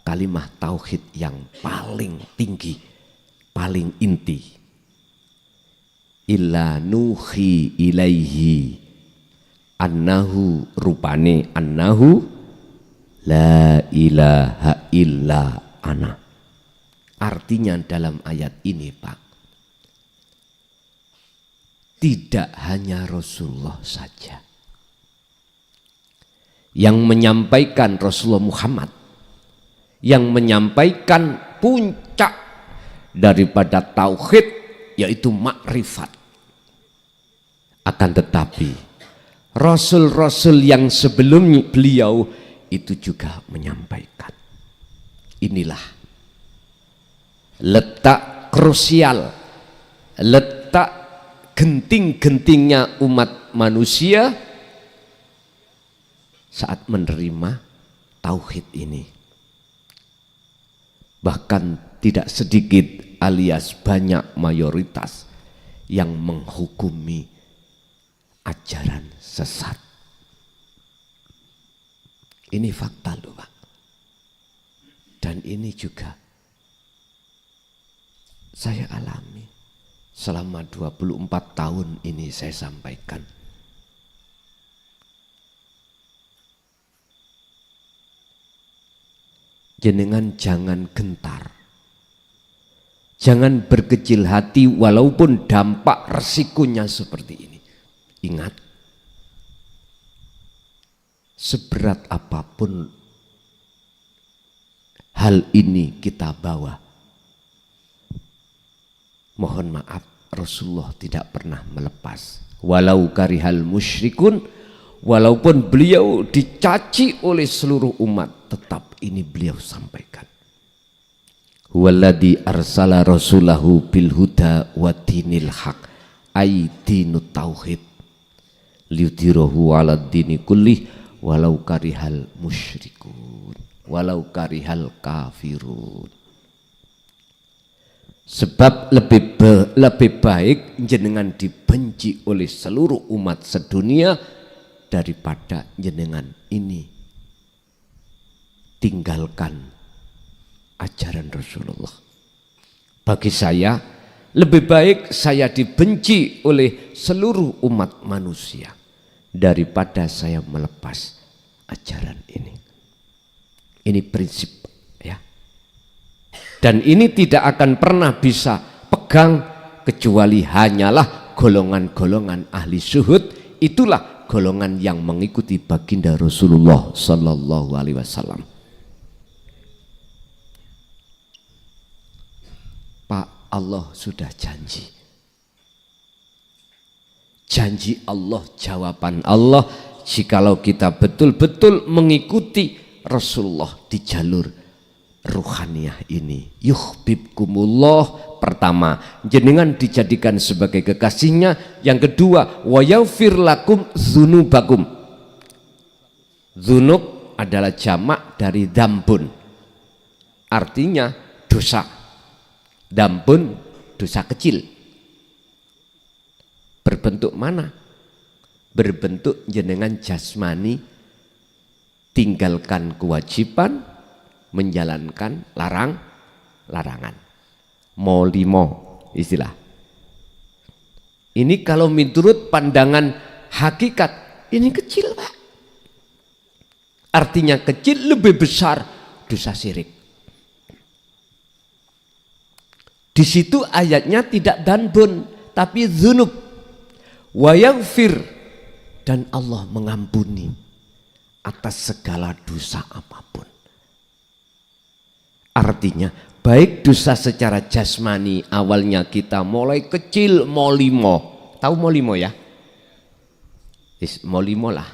kalimat tauhid yang paling tinggi, paling inti. Illa nuhi ilaihi annahu, rupane annahu la ilaha illa ana. Artinya dalam ayat ini Pak, tidak hanya Rasulullah saja yang menyampaikan, Rasulullah Muhammad yang menyampaikan puncak daripada tauhid, yaitu makrifat. Akan tetapi rasul-rasul yang sebelum beliau itu juga menyampaikan. Inilah letak krusial, letak genting-gentingnya umat manusia saat menerima tauhid ini. Bahkan tidak sedikit alias banyak mayoritas yang menghukumi ajaran sesat. Ini fakta loh Pak. Dan ini juga saya alami selama 24 tahun ini saya sampaikan. Jenengan jangan gentar. Jangan berkecil hati walaupun dampak resikonya seperti ini. Ingat, seberat apapun hal ini kita bawa, mohon maaf, Rasulullah tidak pernah melepas. Walau karihal musyrikun, walaupun beliau dicaci oleh seluruh umat, tetap ini beliau sampaikan. Huwaladzi arsala rasulahu bil huda wa dinil haq, ay dinut tauhid, liyudhirahu ala dini kullih walau karihal musyrikun, walau karihal kafirun. Sebab lebih baik jenengan dibenci oleh seluruh umat sedunia daripada jenengan ini tinggalkan ajaran Rasulullah. Bagi saya lebih baik saya dibenci oleh seluruh umat manusia daripada saya melepas ajaran ini. Ini prinsip ya. Dan ini tidak akan pernah bisa pegang kecuali hanyalah golongan-golongan ahli syuhud. Itulah golongan yang mengikuti baginda Rasulullah sallallahu alaihi wasallam. Pak, Allah sudah janji. Janji Allah, jawaban Allah, jikalau kita betul-betul mengikuti Rasulullah di jalur ruhaniyah ini. Yuhibbukumullah, pertama, jenengan dijadikan sebagai kekasihnya. Yang kedua, wa yaghfir lakum dzunubakum. Dzunub adalah jamak dari dambun, artinya dosa. Dambun dosa kecil. Berbentuk mana? Berbentuk jenengan jasmani, tinggalkan kewajiban, menjalankan larangan. Molimo istilah. Ini kalau menurut pandangan hakikat, ini kecil Pak. Artinya kecil, lebih besar dosa syirik. Di situ ayatnya tidak danbun, tapi dzunub. Wa yaghfir, dan Allah mengampuni atas segala dosa apapun. Artinya baik dosa secara jasmani, awalnya kita mulai kecil molimo. Tahu molimo ya? Molimo lah.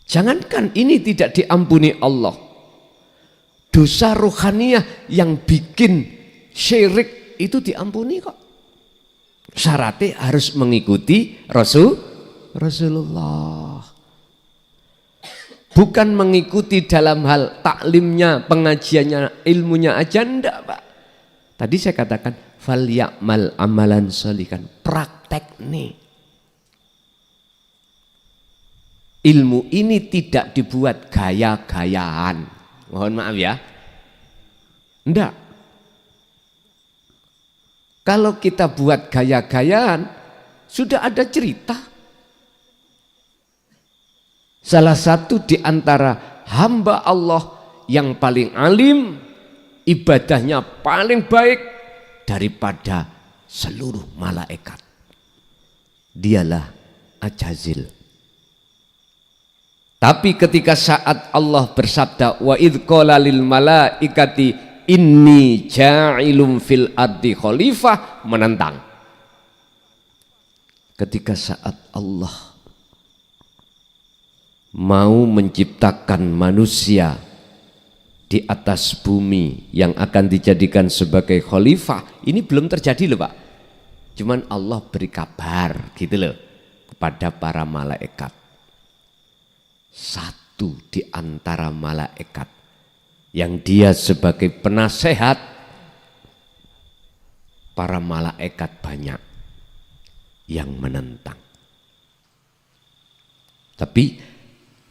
Jangankan ini tidak diampuni Allah. Dosa rohaniyah yang bikin syirik itu diampuni kok. Syaratnya harus mengikuti Rasulullah. Bukan mengikuti dalam hal taklimnya, pengajiannya, ilmunya aja enggak Pak. Tadi saya katakan fal ya'mal amalan sholihan, praktek nih. Ilmu ini tidak dibuat gaya-gayaan. Mohon maaf ya. Enggak. Kalau kita buat gaya-gayaan, sudah ada cerita. Salah satu di antara hamba Allah yang paling alim, ibadahnya paling baik daripada seluruh malaikat. Dialah Ajazil. Tapi ketika saat Allah bersabda, wa idh qala lil malaikati inni ja'ilum fil ardi khalifah, menentang. Ketika saat Allah mau menciptakan manusia di atas bumi yang akan dijadikan sebagai khalifah, ini belum terjadi loh Pak. Cuman Allah beri kabar gitu loh kepada para malaikat. Satu di antara malaikat yang dia sebagai penasehat para malaikat banyak yang menentang. Tapi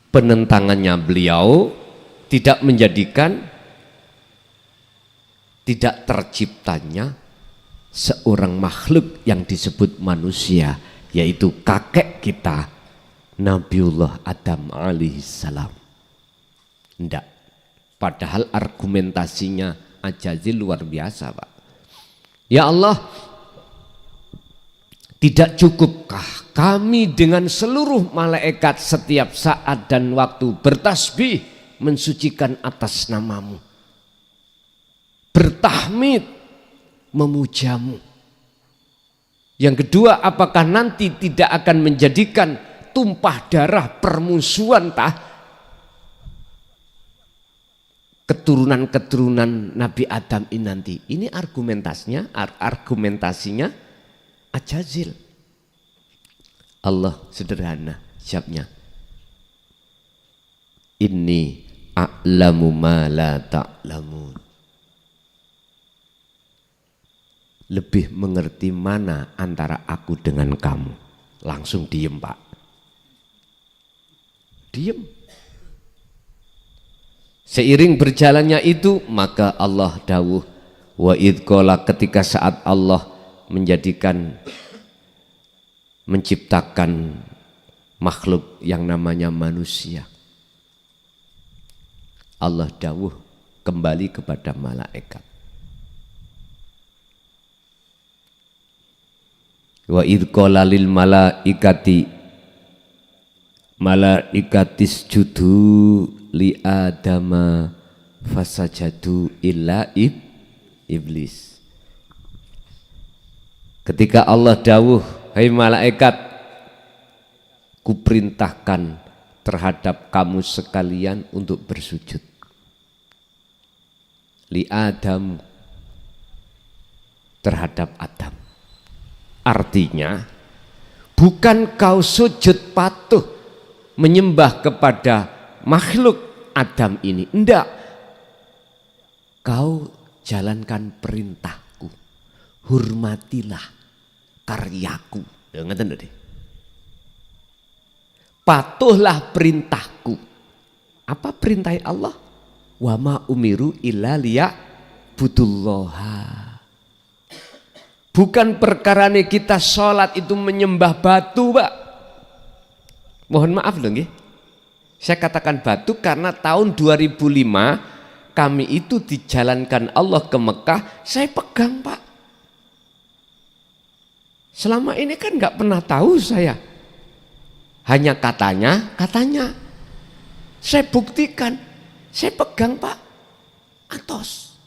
penentangannya beliau tidak menjadikan tidak terciptanya seorang makhluk yang disebut manusia, yaitu kakek kita Nabiullah Adam alaihissalam. Tidak. Padahal argumentasinya Al-Jazil luar biasa, Pak. Ya Allah, tidak cukupkah kami dengan seluruh malaikat setiap saat dan waktu bertasbih mensucikan atas namamu, bertahmid memujamu. Yang kedua, apakah nanti tidak akan menjadikan tumpah darah permusuhan keturunan-keturunan Nabi Adam ini nanti? Ini argumentasinya Al-Jazil. Allah sederhana jawabnya. Inni a'lamu ma la ta'lamun. Lebih mengerti mana antara aku dengan kamu. Langsung diem, Pak. Diem. Seiring berjalannya itu, maka Allah dawuh, wa idh qala, ketika saat Allah menciptakan makhluk yang namanya manusia. Allah dawuh kembali kepada malaikat. Wa idh qala lil malaikatis judu li adama fasajadu illa iblis. Ketika Allah dawuh, hai malaikat, kuperintahkan terhadap kamu sekalian untuk bersujud. Li Adam, terhadap Adam. Artinya bukan kau sujud patuh menyembah kepada makhluk Adam ini, enggak. Kau jalankan perintahku, hormatilah karyaku. Dengar deh. Patuhlah perintahku. Apa perintah Allah? Wa ma umiru illa liya'budullaha. Bukan perkara kita sholat itu menyembah batu, Pak. Mohon maaf loh nggih. Saya katakan batu karena tahun 2005 kami itu dijalankan Allah ke Mekah, saya pegang, Pak. Selama ini kan nggak pernah tahu saya. Hanya katanya. Saya buktikan, saya pegang, Pak. Atos.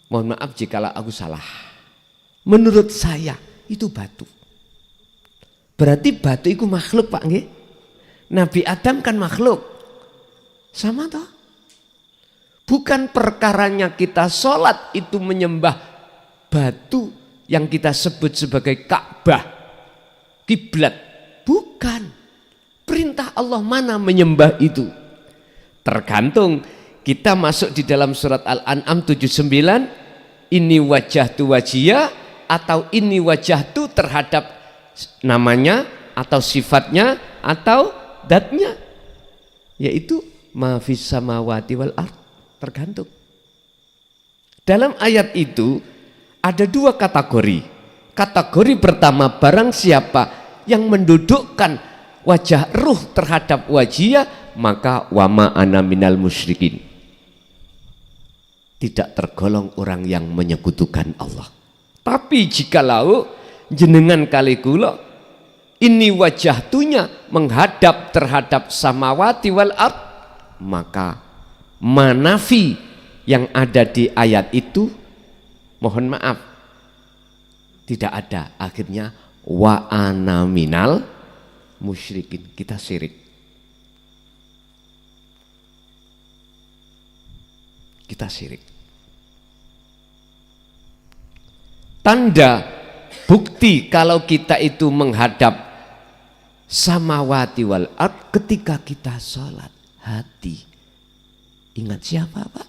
Mohon maaf jikalau aku salah. Menurut saya itu batu. Berarti batu itu makhluk, Pak nggih? Nabi Adam kan makhluk. Sama toh? Bukan perkaranya kita sholat itu menyembah batu yang kita sebut sebagai Ka'bah, kiblat. Bukan. Perintah Allah mana menyembah itu? Tergantung. Kita masuk di dalam surat Al-An'am 79. Ini wajahtu wajiyah, atau ini wajahtu terhadap namanya atau sifatnya atau datnya, yaitu ma fis samawati wal ard. Tergantung. Dalam ayat itu ada dua kategori. Kategori pertama, barang siapa yang mendudukkan wajah ruh terhadap wajiyah, maka wama ana minal musyrikin. Tidak tergolong orang yang menyekutukan Allah. Tapi jikalau jenengan kali kula ini wajahtunya menghadap terhadap samawati wal ard, maka manafi yang ada di ayat itu, mohon maaf, tidak ada. Akhirnya wa ana minal musyrikin, kita syirik. Kita syirik. Tanda bukti kalau kita itu menghadap samawati wal ard. Ketika kita sholat, hati ingat siapa, Pak?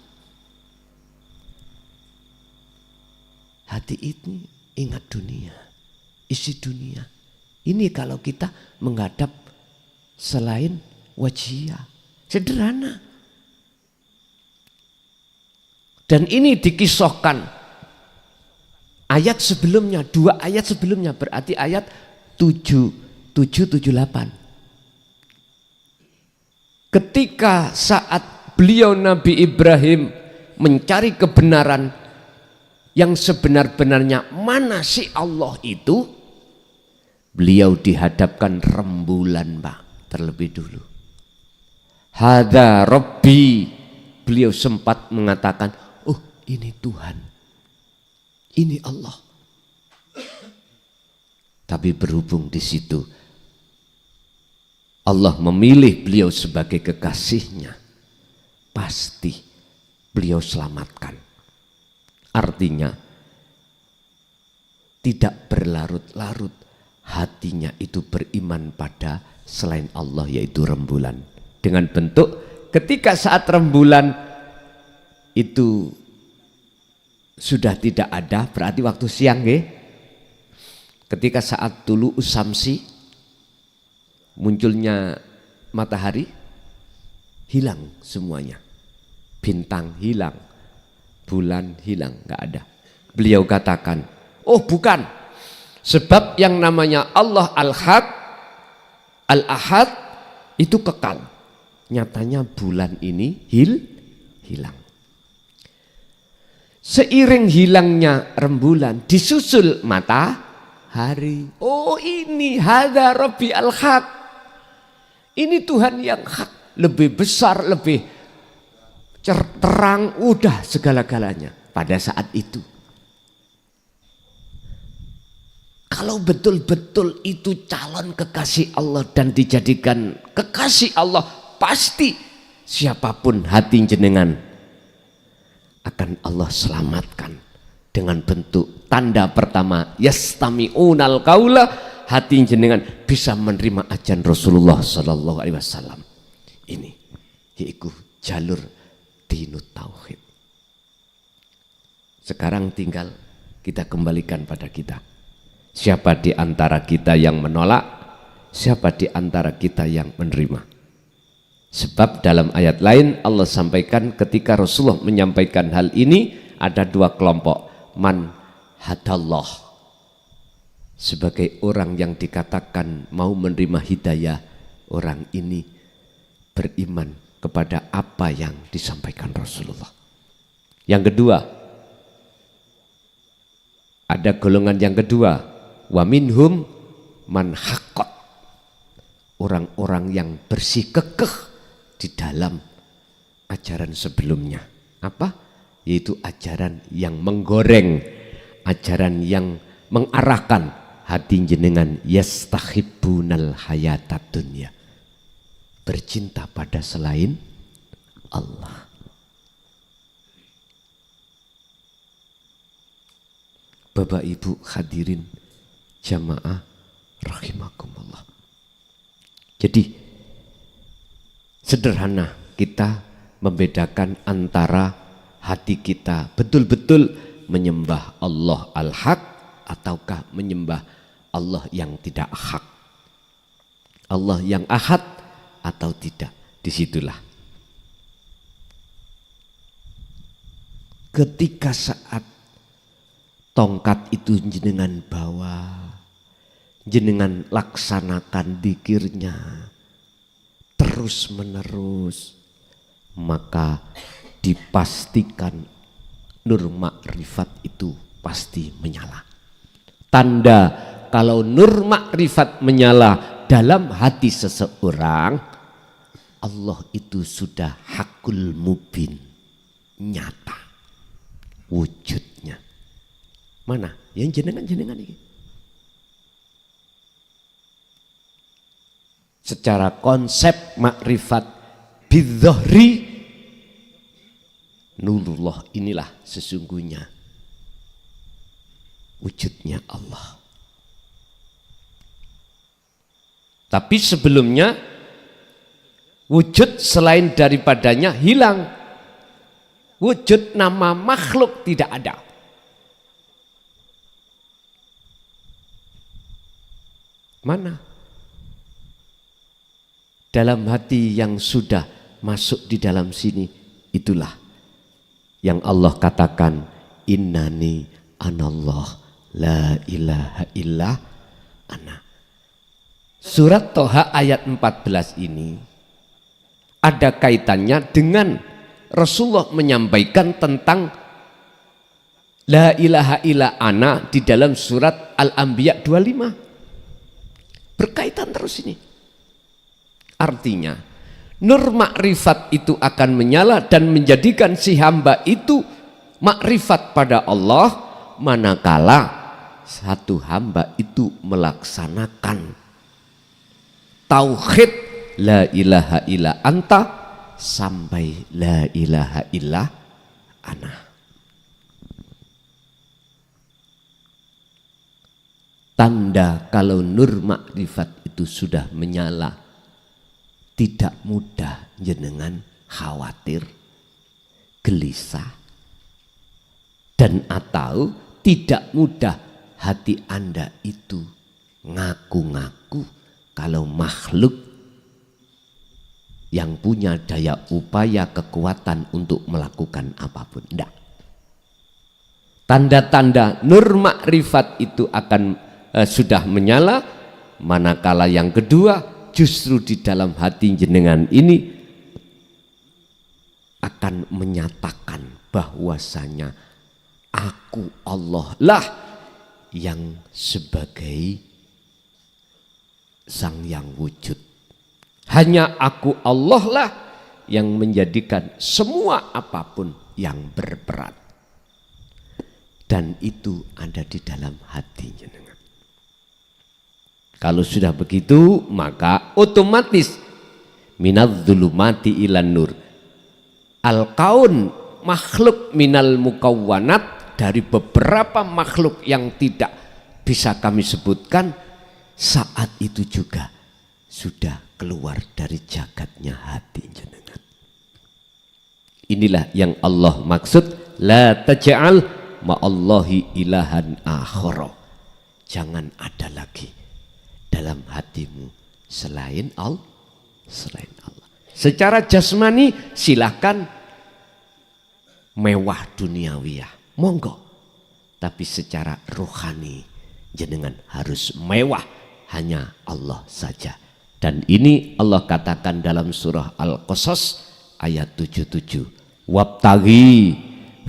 Hati ini ingat dunia, isi dunia. Ini kalau kita menghadap selain wajhiyah, sederhana. Dan ini dikisahkan ayat sebelumnya, 2 ayat sebelumnya, berarti ayat 778. Ketika saat beliau Nabi Ibrahim mencari kebenaran yang sebenar-benarnya, mana sih Allah itu? Beliau dihadapkan rembulan, Pak, terlebih dulu. Hadza Rabbi. Beliau sempat mengatakan, oh ini Tuhan, ini Allah. Tapi berhubung di situ Allah memilih beliau sebagai kekasihnya, pasti beliau selamatkan. Artinya tidak berlarut-larut hatinya itu beriman pada selain Allah, yaitu rembulan. Dengan bentuk ketika saat rembulan itu sudah tidak ada, berarti waktu siang ya. Ketika saat tulu usamsi, munculnya matahari, hilang semuanya. Bintang hilang, bulan hilang, nggak ada. Beliau katakan, oh bukan, sebab yang namanya Allah Al-Haq, Al-Ahad itu kekal. Nyatanya bulan ini hilang. Seiring hilangnya rembulan disusul matahari. Oh ini hadza Rabbi Al-Haq. Ini Tuhan yang hak, lebih besar, lebih terang, udah segala-galanya pada saat itu. Kalau betul-betul itu calon kekasih Allah dan dijadikan kekasih Allah, pasti siapapun hati jenengan akan Allah selamatkan dengan bentuk tanda pertama, yastami'unal qaula, hati jenengan bisa menerima ajaran Rasulullah sallallahu alaihi wasallam. Ini yaitu jalur dinut tauhid. Sekarang tinggal kita kembalikan pada kita. Siapa di antara kita yang menolak? Siapa di antara kita yang menerima? Sebab dalam ayat lain Allah sampaikan ketika Rasulullah menyampaikan hal ini, ada 2 kelompok. Man hadallah, sebagai orang yang dikatakan mau menerima hidayah, orang ini beriman kepada apa yang disampaikan Rasulullah. Yang kedua, ada golongan yang kedua, wa minhum man haqqat, orang-orang yang bersikukuh di dalam ajaran sebelumnya. Apa? Yaitu ajaran yang menggoreng, ajaran yang mengarahkan hati jenengan, yastahibbunal hayatad dunya, bercinta pada selain Allah. Bapak Ibu hadirin jamaah rahimakumullah. Jadi sederhana kita membedakan antara hati kita betul-betul menyembah Allah Al-Haq ataukah menyembah Allah yang tidak hak, Allah yang ahad atau tidak. Disitulah ketika saat tongkat itu jenengan bawa, jenengan laksanakan dzikirnya terus menerus, maka dipastikan nur makrifat itu pasti menyala. Tanda kalau nur makrifat menyala dalam hati seseorang, Allah itu sudah hakul mubin, nyata wujudnya. Mana yang jenengan ini? Secara konsep makrifat bidzahri, nurullah inilah sesungguhnya wujudnya Allah. Tapi sebelumnya wujud selain daripadanya hilang. Wujud nama makhluk tidak ada. Mana? Dalam hati yang sudah masuk di dalam sini, itulah yang Allah katakan, innani anallah la ilaha illa ana. Surat Toha ayat 14 ini ada kaitannya dengan Rasulullah menyampaikan tentang la ilaha illa ana di dalam surat Al-Anbiya 25. Berkaitan terus ini. Artinya nur makrifat itu akan menyala dan menjadikan si hamba itu makrifat pada Allah manakala satu hamba itu melaksanakan tauhid la ilaha illa anta sampai la ilaha illa ana. Tanda kalau nur makrifat itu sudah menyala, tidak mudah jenengan khawatir, gelisah, dan atau tidak mudah hati Anda itu ngaku-ngaku kalau makhluk yang punya daya upaya kekuatan untuk melakukan apapun. Tidak. Tanda-tanda nur makrifat itu akan sudah menyala, manakala yang kedua justru di dalam hati jenengan ini akan menyatakan bahwasanya aku Allah lah yang sebagai sang yang wujud. Hanya aku Allah lah yang menjadikan semua apapun yang berperan. Dan itu ada di dalam hati jenengan. Kalau sudah begitu, maka otomatis minadz-dzulumati ilan nur. Al-kaun makhluk minal mukawwanat, dari beberapa makhluk yang tidak bisa kami sebutkan, saat itu juga sudah keluar dari jagatnya hati jenengan. Inilah yang Allah maksud, la taj'al ma'allahi ilahan akhara. Jangan ada lagi dalam hatimu selain Allah. Secara jasmani silahkan mewah duniawiyah, monggo. Tapi secara rohani jenengan harus mewah, hanya Allah saja. Dan ini Allah katakan dalam surah Al-Qasas ayat 77. Wabtaghi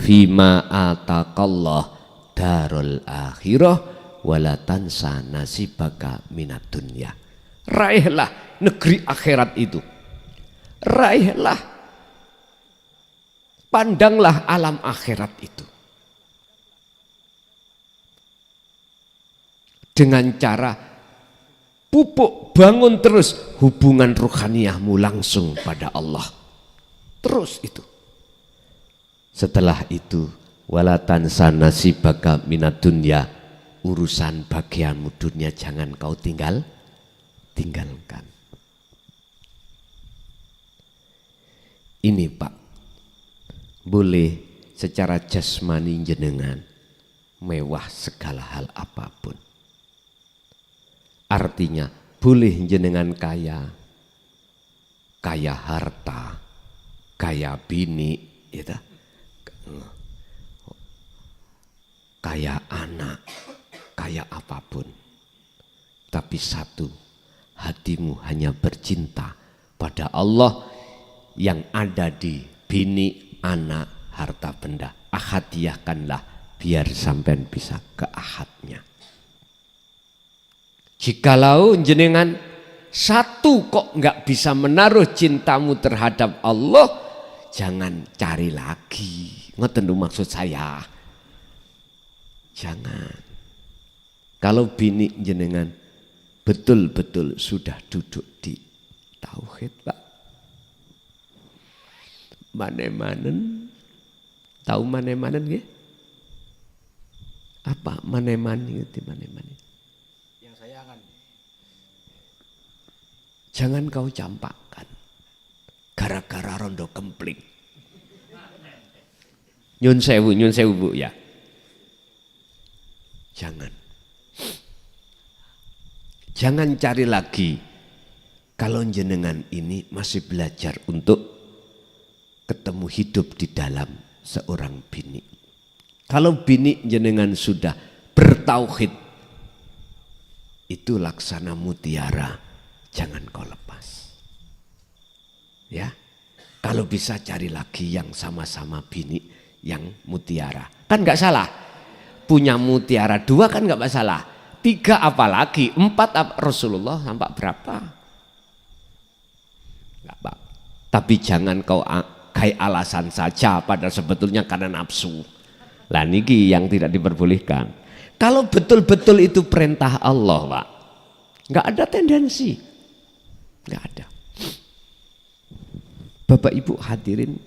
fima ataqallah darul akhirah wala tansa nasibaka minad dunya. Raihlah negeri akhirat itu. Raihlah, pandanglah alam akhirat itu dengan cara pupuk, bangun terus hubungan ruhaniyahmu langsung pada Allah. Terus itu. Setelah itu wala tansa nasibaka minad dunya, urusan bagianmu dunia jangan kau tinggalkan. Ini Pak, boleh secara jasmani jenengan mewah segala hal apapun. Artinya boleh jenengan kaya harta, kaya bini, gitu, kaya anak, kaya apapun. Tapi satu, hatimu hanya bercinta pada Allah yang ada di bini, anak, harta benda. Ahadiyahkanlah biar sampean bisa ke ahadnya. Jikalau jenengan satu kok nggak bisa menaruh cintamu terhadap Allah, jangan cari lagi. Ngoten maksud saya. Jangan. Kalau bini jenengan betul-betul sudah duduk di tauhid, Pak. Manemanen, tahu manemanen nggih? Apa maneman itu maneman? Yang saya akan Jangan kau campakkan gara-gara rondo kempling. Nyun sewu Bu ya. Jangan. Jangan cari lagi kalau jenengan ini masih belajar untuk ketemu hidup di dalam seorang bini. Kalau bini jenengan sudah bertauhid, itu laksana mutiara, jangan kau lepas. Ya, kalau bisa cari lagi yang sama-sama bini yang mutiara, kan nggak salah. Punya mutiara 2 kan nggak masalah. 3 apalagi, 4 Rasulullah sampai berapa? Nggak apa. Tapi jangan kau kayak alasan saja, padahal sebetulnya karena nafsu. Lah niki yang tidak diperbolehkan. Kalau betul-betul itu perintah Allah, Pak, nggak ada tendensi, nggak ada. Bapak Ibu hadirin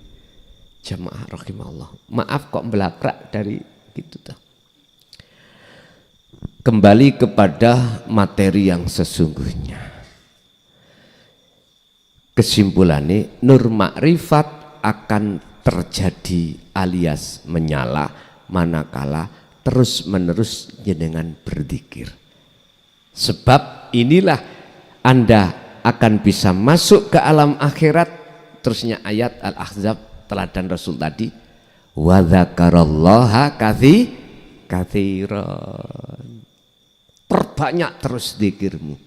jamaah rahimahullah. Maaf kok belakrak dari gitu tuh. Kembali kepada materi yang sesungguhnya. Kesimpulannya, nur makrifat akan terjadi alias menyala manakala terus-menerus jenengan berzikir. Sebab inilah Anda akan bisa masuk ke alam akhirat. Terusnya ayat Al-Ahzab teladan Rasul tadi, wa dzakarallaha katsiran. Perbanyak terus zikirmu.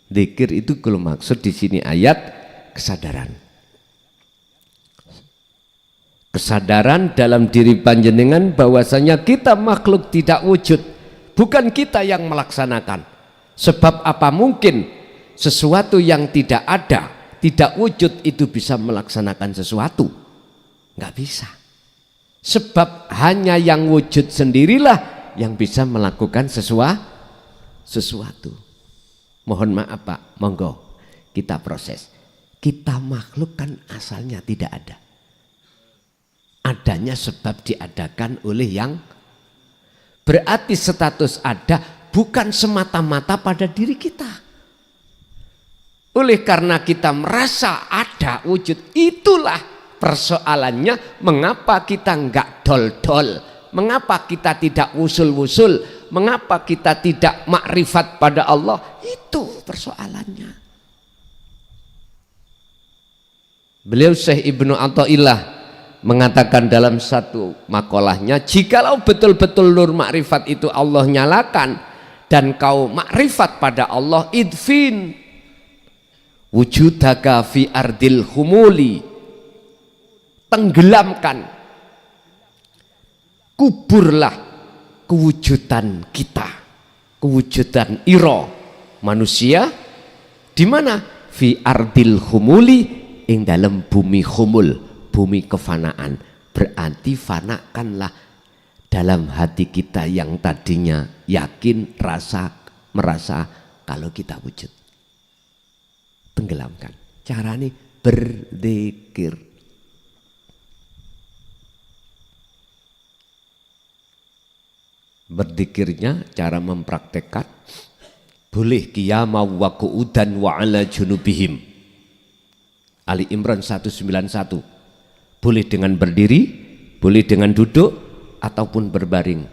Zikir itu kalau maksud di sini ayat kesadaran. Kesadaran dalam diri panjenengan bahwasanya kita makhluk tidak wujud, bukan kita yang melaksanakan. Sebab apa mungkin sesuatu yang tidak ada, tidak wujud itu bisa melaksanakan sesuatu? Nggak bisa. Sebab hanya yang wujud sendirilah yang bisa melakukan sesuatu. Mohon maaf Pak, monggo kita proses. Kita makhluk kan asalnya tidak ada. Adanya sebab diadakan oleh yang berarti status ada bukan semata-mata pada diri kita. Oleh karena kita merasa ada wujud, itulah persoalannya mengapa kita enggak dol-dol, mengapa kita tidak wusul-wusul, mengapa kita tidak makrifat pada Allah, itu persoalannya. Beliau Syekh Ibnu Athaillah mengatakan dalam satu makolahnya, jikalau betul-betul nur makrifat itu Allah nyalakan dan kau makrifat pada Allah, idfin wujudaka fi ardil humuli, tenggelamkan, kuburlah kewujudan kita, kewujudan iro manusia di mana? Fi ardil humuli, ing dalam bumi humul, bumi kefanaan. Berarti fanakanlah dalam hati kita yang tadinya yakin, merasa kalau kita wujud. Tenggelamkan. Caranya berzikir. Berzikirnya cara mempraktekkan boleh qiyama wa qu'udan wa ala junubihim. Ali Imran 191. Boleh dengan berdiri, boleh dengan duduk ataupun berbaring.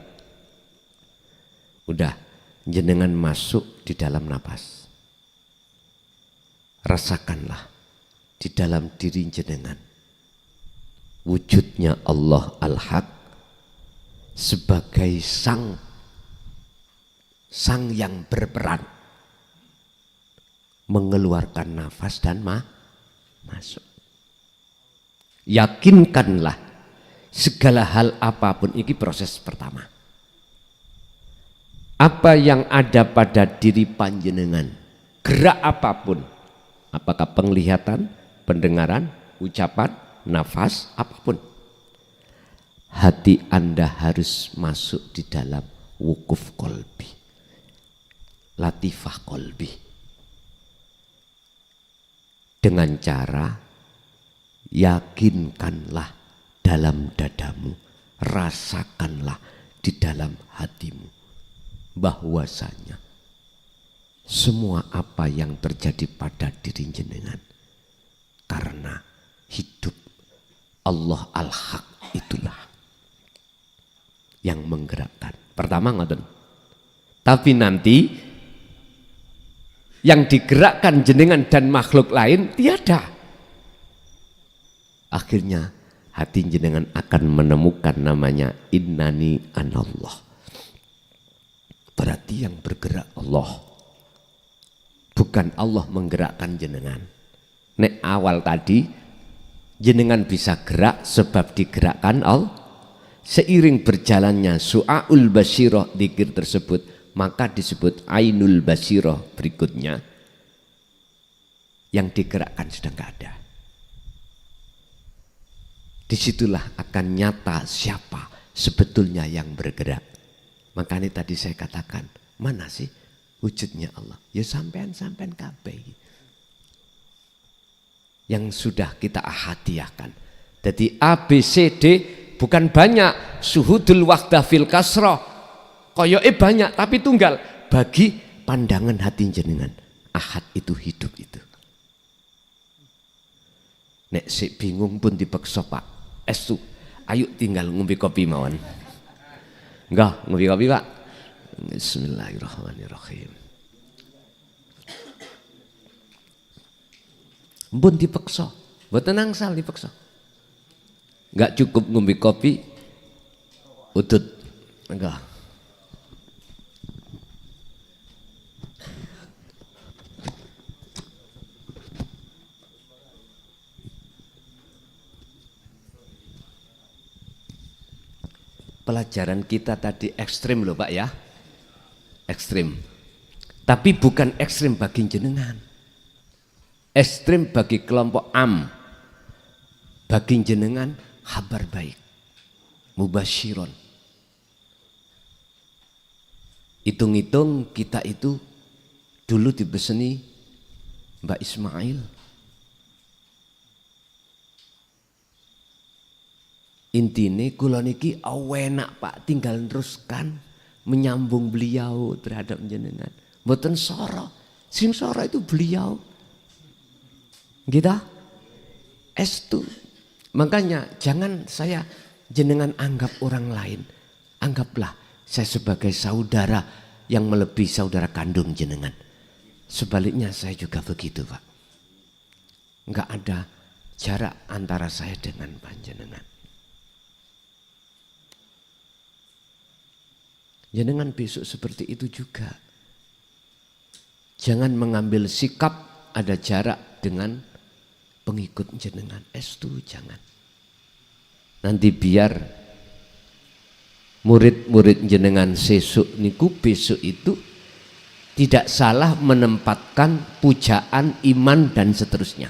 Udah, jenengan masuk di dalam napas. Rasakanlah di dalam diri jenengan wujudnya Allah Al-Haq sebagai sang yang berperan mengeluarkan nafas dan masuk. Yakinkanlah segala hal apapun, ini proses pertama. Apa yang ada pada diri panjenengan, gerak apapun, apakah penglihatan, pendengaran, ucapan, nafas, apapun, hati Anda harus masuk di dalam wukuf kolbi, latifah kolbi, dengan cara yakinkanlah dalam dadamu, rasakanlah di dalam hatimu bahwasanya semua apa yang terjadi pada diri jenengan. Karena hidup Allah Al-Haq itulah yang menggerakkan. Pertama ngoten. Tapi nanti yang digerakkan jenengan dan makhluk lain tiada. Akhirnya hati jenengan akan menemukan namanya innani anallah. Berarti yang bergerak Allah. Bukan Allah menggerakkan jenengan. Nek awal tadi jenengan bisa gerak sebab digerakkan Allah. Seiring berjalannya su'aul basyirah dzikir tersebut, maka disebut ainul basyirah berikutnya. Yang digerakkan sudah enggak ada. Disitulah akan nyata siapa sebetulnya yang bergerak. Makanya tadi saya katakan, mana sih wujudnya Allah? Ya sampean kabeh. Yang sudah kita ahadiyahkan. Jadi A, B, C, D bukan banyak. Suhudul wahdah fil kasroh. Koyoke banyak tapi tunggal. Bagi pandangan hati jenengan. Ahad itu hidup itu. Nek si bingung pun dipeksa Pak. Estu, ayo tinggal ngombe kopi mawon. Enggak, ngombe kopi Pak. Bismillahirrahmanirrahim. Pun dipeksa, mboten angsal dipeksa. Enggak cukup ngombe kopi, udut. Enggak. Pelajaran kita tadi ekstrim loh Pak ya. Ekstrim. Tapi bukan ekstrim bagi jenengan. Ekstrim bagi kelompok am. Bagi jenengan kabar baik. Mubasyiron. Hitung-hitung kita itu dulu dibeseni Mbak Ismail. Intine kula niki enak Pak, tinggal teruskan menyambung beliau terhadap jenengan. Mboten soro. Sing soro itu beliau. Gitu? Estu. Makanya jangan saya jenengan anggap orang lain. Anggaplah saya sebagai saudara yang melebihi saudara kandung jenengan. Sebaliknya saya juga begitu Pak. Enggak ada jarak antara saya dengan panjenengan. Jenengan besok seperti itu juga. Jangan mengambil sikap ada jarak dengan pengikut jenengan. Estu jangan. Nanti biar murid-murid jenengan sesuk niku besok itu tidak salah menempatkan pujaan iman dan seterusnya.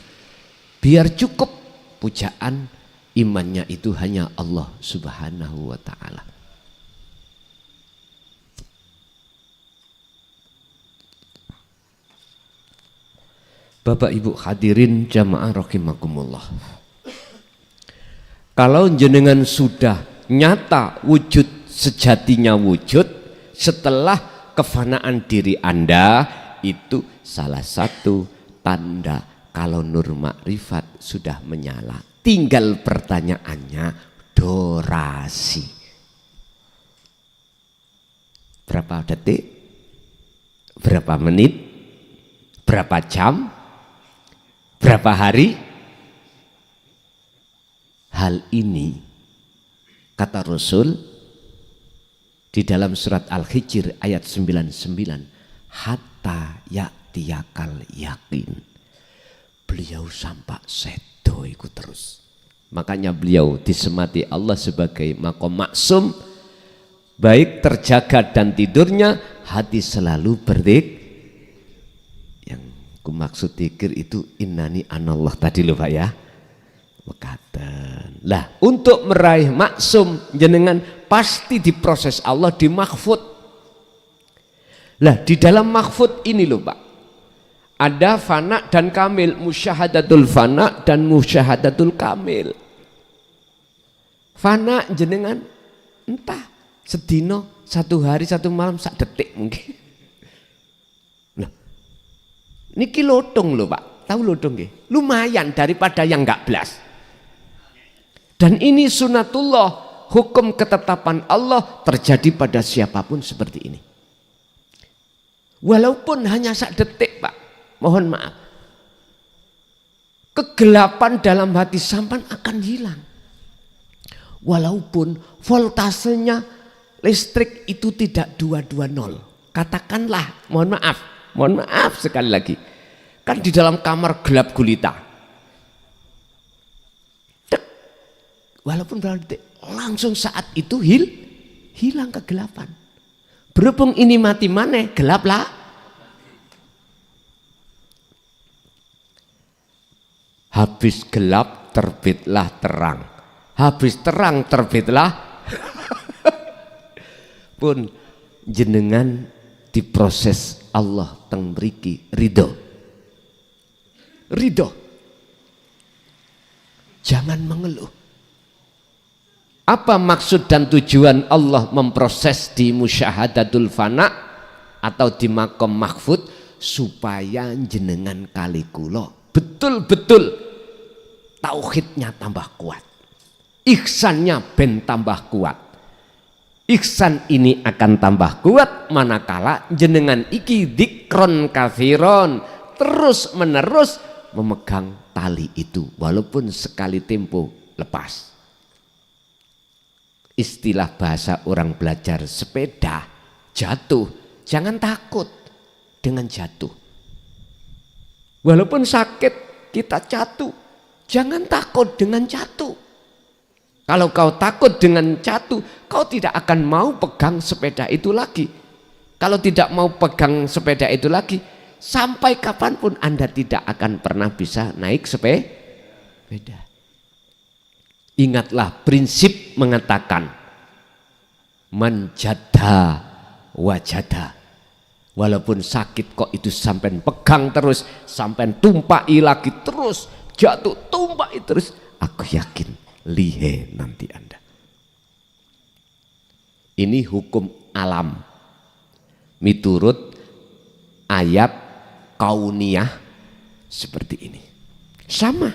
Biar cukup pujaan imannya itu hanya Allah Subhanahu wa ta'ala. Bapak Ibu hadirin jamaah rahimakumullah. Kalau jenengan sudah nyata wujud sejatinya wujud setelah kefanaan diri Anda, itu salah satu tanda kalau nur makrifat sudah menyala. Tinggal pertanyaannya durasi. Berapa detik? Berapa menit? Berapa jam? Berapa hari? Hal ini kata Rasul di dalam surat Al-Hijr ayat 99, hatta ya'tiyakal yakin. Beliau sampai sedo iku terus. Makanya beliau disemati Allah sebagai maqam maksum, baik terjaga dan tidurnya hati selalu berzikir. Ku maksud zikir itu innani anallah tadi loh Pak ya. Mekaten. Lah untuk meraih maksum jenengan pasti diproses Allah di mahfud. Lah di dalam mahfud ini loh Pak. Ada fana dan kamil, musyahadatul fana dan musyahadatul kamil. Fana jenengan entah sedino, satu hari, satu malam, sak detik mungkin. Niki lodong lho Pak, tahu lodong nggih? Lumayan daripada yang enggak belas. Dan ini sunatullah, hukum ketetapan Allah terjadi pada siapapun seperti ini. Walaupun hanya sak detik Pak, mohon maaf. Kegelapan dalam hati sampan akan hilang. Walaupun voltasenya listrik itu tidak 220. Katakanlah, mohon maaf sekali lagi. Kan di dalam kamar gelap gulita. Dek, walaupun berapa detik, langsung saat itu hilang kegelapan. Berhubung ini mati maneh, gelap lah. Habis gelap terbitlah terang. Habis terang terbitlah pun jenengan diproses Allah teng mriki ridho. Jangan mengeluh. Apa maksud dan tujuan Allah memproses di musyahadatul fana atau di makom mahfud? Supaya jenengan kali kula betul-betul tauhidnya tambah kuat, ihsannya ben tambah kuat. Ihsan ini akan tambah kuat manakala jenengan iki dzikron katsiron, terus menerus memegang tali itu walaupun sekali tempo lepas. Istilah bahasa orang belajar sepeda, jatuh, jangan takut dengan jatuh. Walaupun sakit kita jatuh, jangan takut dengan jatuh. Kalau kau takut dengan jatuh, kau tidak akan mau pegang sepeda itu lagi. Kalau tidak mau pegang sepeda itu lagi, sampai kapanpun Anda tidak akan pernah bisa naik sepeda. Ingatlah prinsip mengatakan manjada wajada. Walaupun sakit kok itu sampai pegang terus, sampai tumpai lagi terus, jatuh tumpai terus, aku yakin lihe nanti Anda. Ini hukum alam miturut ayat kauniyah seperti ini. Sama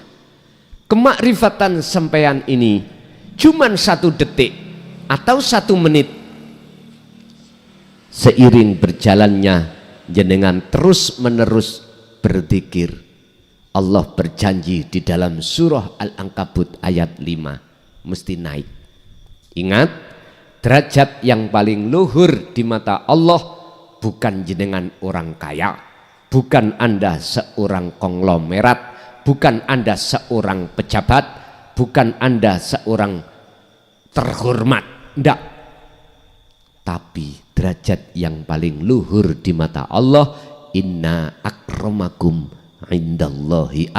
kemakrifatan sampean ini cuman 1 detik atau 1 menit. Seiring berjalannya jenengan terus menerus berzikir, Allah berjanji di dalam surah Al-Ankabut ayat 5 mesti naik. Ingat, derajat yang paling luhur di mata Allah bukan jenengan orang kaya, bukan Anda seorang konglomerat, bukan Anda seorang pejabat, bukan Anda seorang terhormat, enggak. Tapi derajat yang paling luhur di mata Allah, inna akramakum indallahi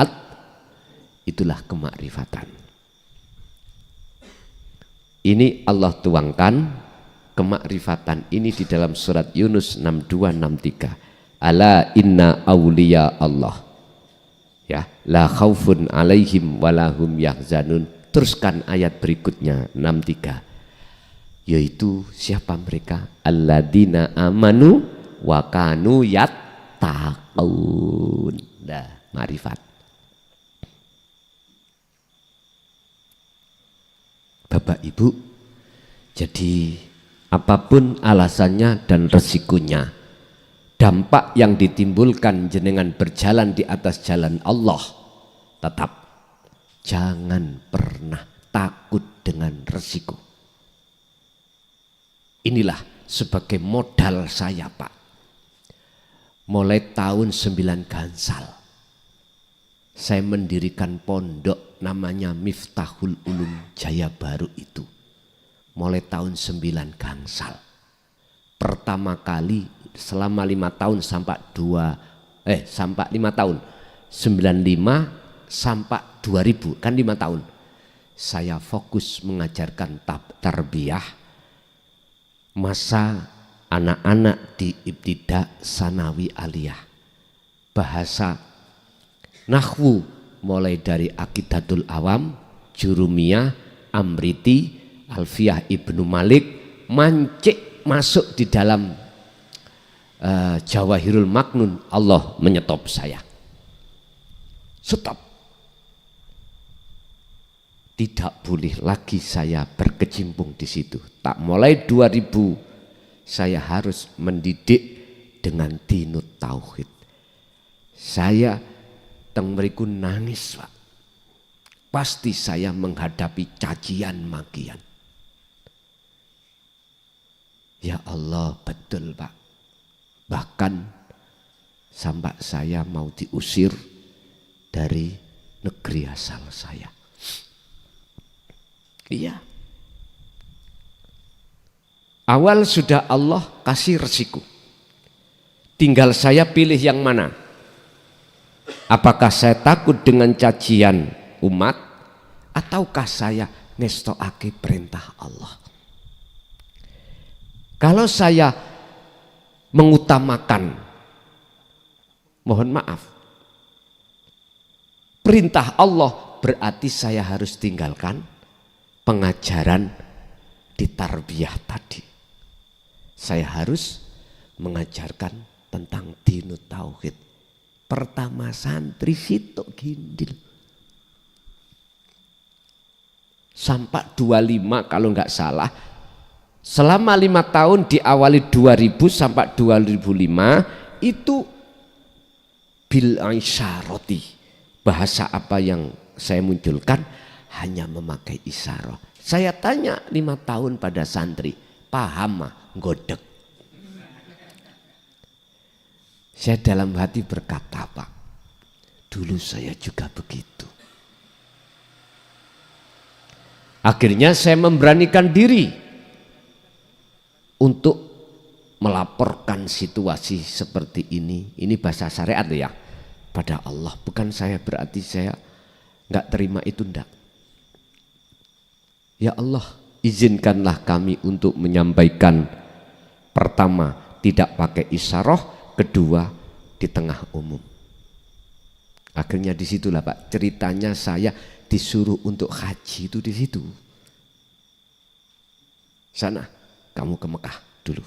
itulah kemakrifatan. Ini Allah tuangkan kemakrifatan ini di dalam surat Yunus 6263. Ala inna awliya Allah, ya, la khaufun alaihim walahum yahzanun. Teruskan ayat berikutnya 63, yaitu siapa mereka? Alladzina amanu wa kanu yattaqun. Dah, makrifat. Bapak Ibu, jadi apapun alasannya dan resikonya, dampak yang ditimbulkan jenengan berjalan di atas jalan Allah, tetap jangan pernah takut dengan resiko. Inilah sebagai modal saya Pak. Mulai tahun 9 Gansal saya mendirikan pondok namanya Miftahul Ulum Jaya Baru itu. Mulai tahun 9 Gansal. Pertama kali selama 5 tahun sampai 5 tahun. 95 sampai 2000 kan 5 tahun. Saya fokus mengajarkan tarbiyah masa anak-anak di ibtidak sanawi aliyah, bahasa nahwu mulai dari akidatul awam, jurumiyah, amriti, alfiyah ibnu malik, mancik masuk di dalam Jawahirul Maknun, Allah menyetop saya. Stop. Tidak boleh lagi saya berkecimpung di situ. Tak mulai 2000 saya harus mendidik dengan dinut tauhid. Saya teng mriku nangis, Pak. Pasti saya menghadapi cacian makian. Ya Allah, betul Pak. Bahkan sampai saya mau diusir dari negeri asal saya. Iya. Awal sudah Allah kasih resiko. Tinggal saya pilih yang mana. Apakah saya takut dengan cacian umat, ataukah saya ngestoake perintah Allah. Kalau saya mengutamakan, mohon maaf, perintah Allah, berarti saya harus tinggalkan pengajaran di tarbiyah tadi. Saya harus mengajarkan tentang dinut tauhid. Pertama santri sitok gindil. Sampai 25 kalau nggak salah. Selama 5 tahun diawali 2000 sampai 2005 itu bil isyarati. Bahasa apa yang saya munculkan hanya memakai isyarah. Saya tanya 5 tahun pada santri, paham mah godek. Saya dalam hati berkata, Pak, dulu saya juga begitu. Akhirnya saya memberanikan diri untuk melaporkan situasi seperti ini. Ini bahasa syariat ya, pada Allah. Bukan saya berarti saya nggak terima itu, enggak. Ya Allah, izinkanlah kami untuk menyampaikan, pertama tidak pakai isyarah, kedua di tengah umum. Akhirnya disitulah Pak ceritanya saya disuruh untuk haji itu di situ. Sana kamu ke Mekah dulu.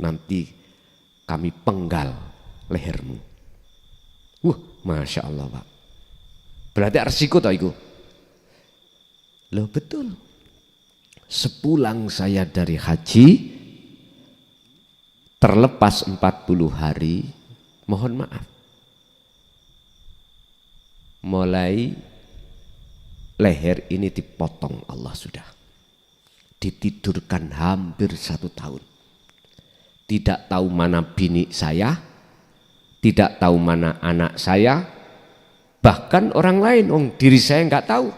Nanti kami penggal lehermu. Masya Allah Pak. Berarti resiko toh itu. Loh betul. Sepulang saya dari haji, terlepas 40 hari, mohon maaf, mulai leher ini dipotong Allah sudah. Ditidurkan hampir 1 tahun. Tidak tahu mana bini saya, tidak tahu mana anak saya, bahkan orang lain, diri saya nggak tahu.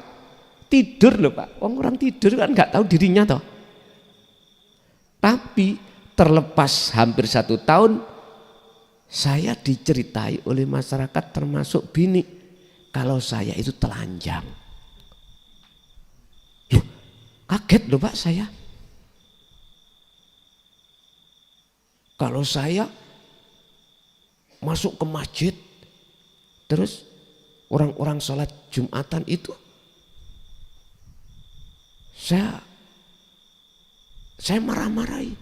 Tidur loh Pak, orang tidur kan nggak tahu dirinya toh. Tapi terlepas hampir 1 tahun, saya diceritai oleh masyarakat termasuk bini, kalau saya itu telanjang. Loh, kaget loh Pak saya. Kalau saya masuk ke masjid, terus orang-orang sholat Jumatan itu, saya marah-marahi.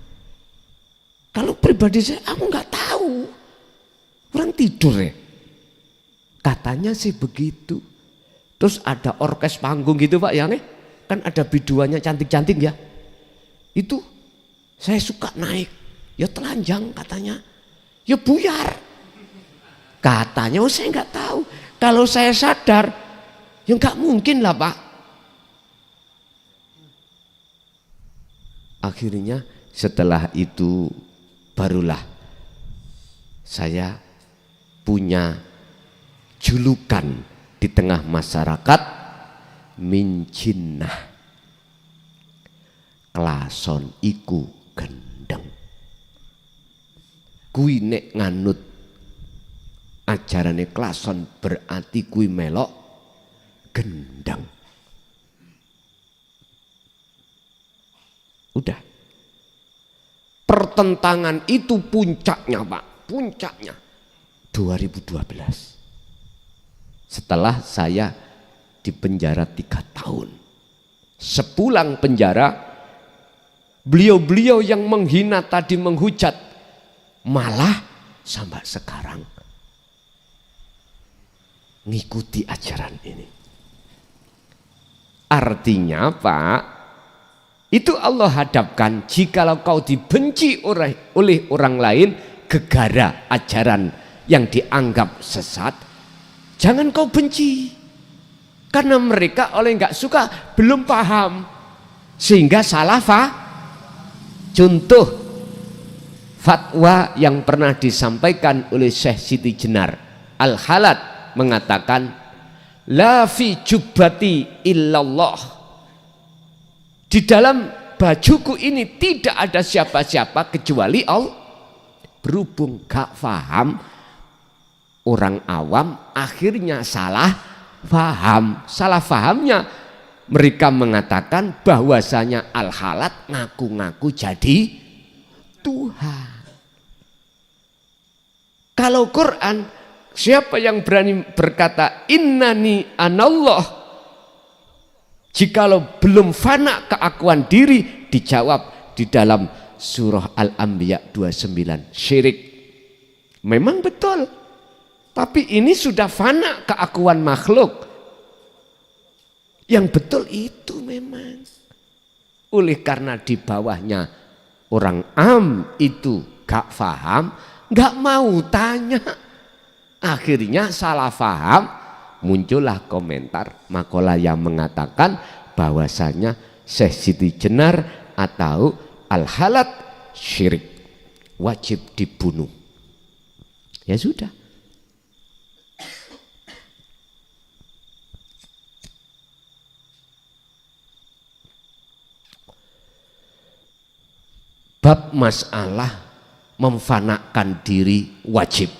Kalau pribadi saya, aku nggak tahu. Orang tidur ya. Katanya sih begitu. Terus ada orkes panggung gitu Pak ya, kan ada biduannya cantik-cantik ya. Itu saya suka naik. Ya telanjang katanya. Ya buyar. Katanya saya nggak tahu. Kalau saya sadar, ya nggak mungkin lah Pak. Akhirnya setelah itu barulah saya punya julukan di tengah masyarakat, min jinnah, klason iku gendeng. Kui nek nganut ajarane klason berarti kui melok gendeng. Udah. Pertentangan itu puncaknya Pak, puncaknya 2012. Setelah saya dipenjara 3 tahun. Sepulang penjara, Beliau-beliau yang menghina tadi, menghujat, malah sampai sekarang ngikuti ajaran ini. Artinya Pak, itu Allah hadapkan, jikalau kau dibenci oleh orang lain gegara ajaran yang dianggap sesat, jangan kau benci, karena mereka oleh nggak suka belum paham sehingga salah Contoh fatwa yang pernah disampaikan oleh Syekh Siti Jenar Al-Halat mengatakan, la fi jubbati illallah, di dalam bajuku ini tidak ada siapa-siapa kecuali Allah. Berhubung gak paham, orang awam akhirnya salah paham. Salah pahamnya mereka mengatakan bahwasanya Al-Halat ngaku-ngaku jadi Tuhan. Kalau Quran, siapa yang berani berkata innani anallah, jikalau belum fana keakuan diri, dijawab di dalam surah Al-Anbiya 29, syirik. Memang betul, tapi ini sudah fana keakuan makhluk. Yang betul itu memang. Oleh karena di bawahnya orang am itu gak paham, gak mau tanya, akhirnya salah paham, muncullah komentar makalah yang mengatakan bahwasanya Syekh Siti Jenar atau Al-Halat syirik, wajib dibunuh. Ya sudah. Bab masalah memfanakan diri wajib.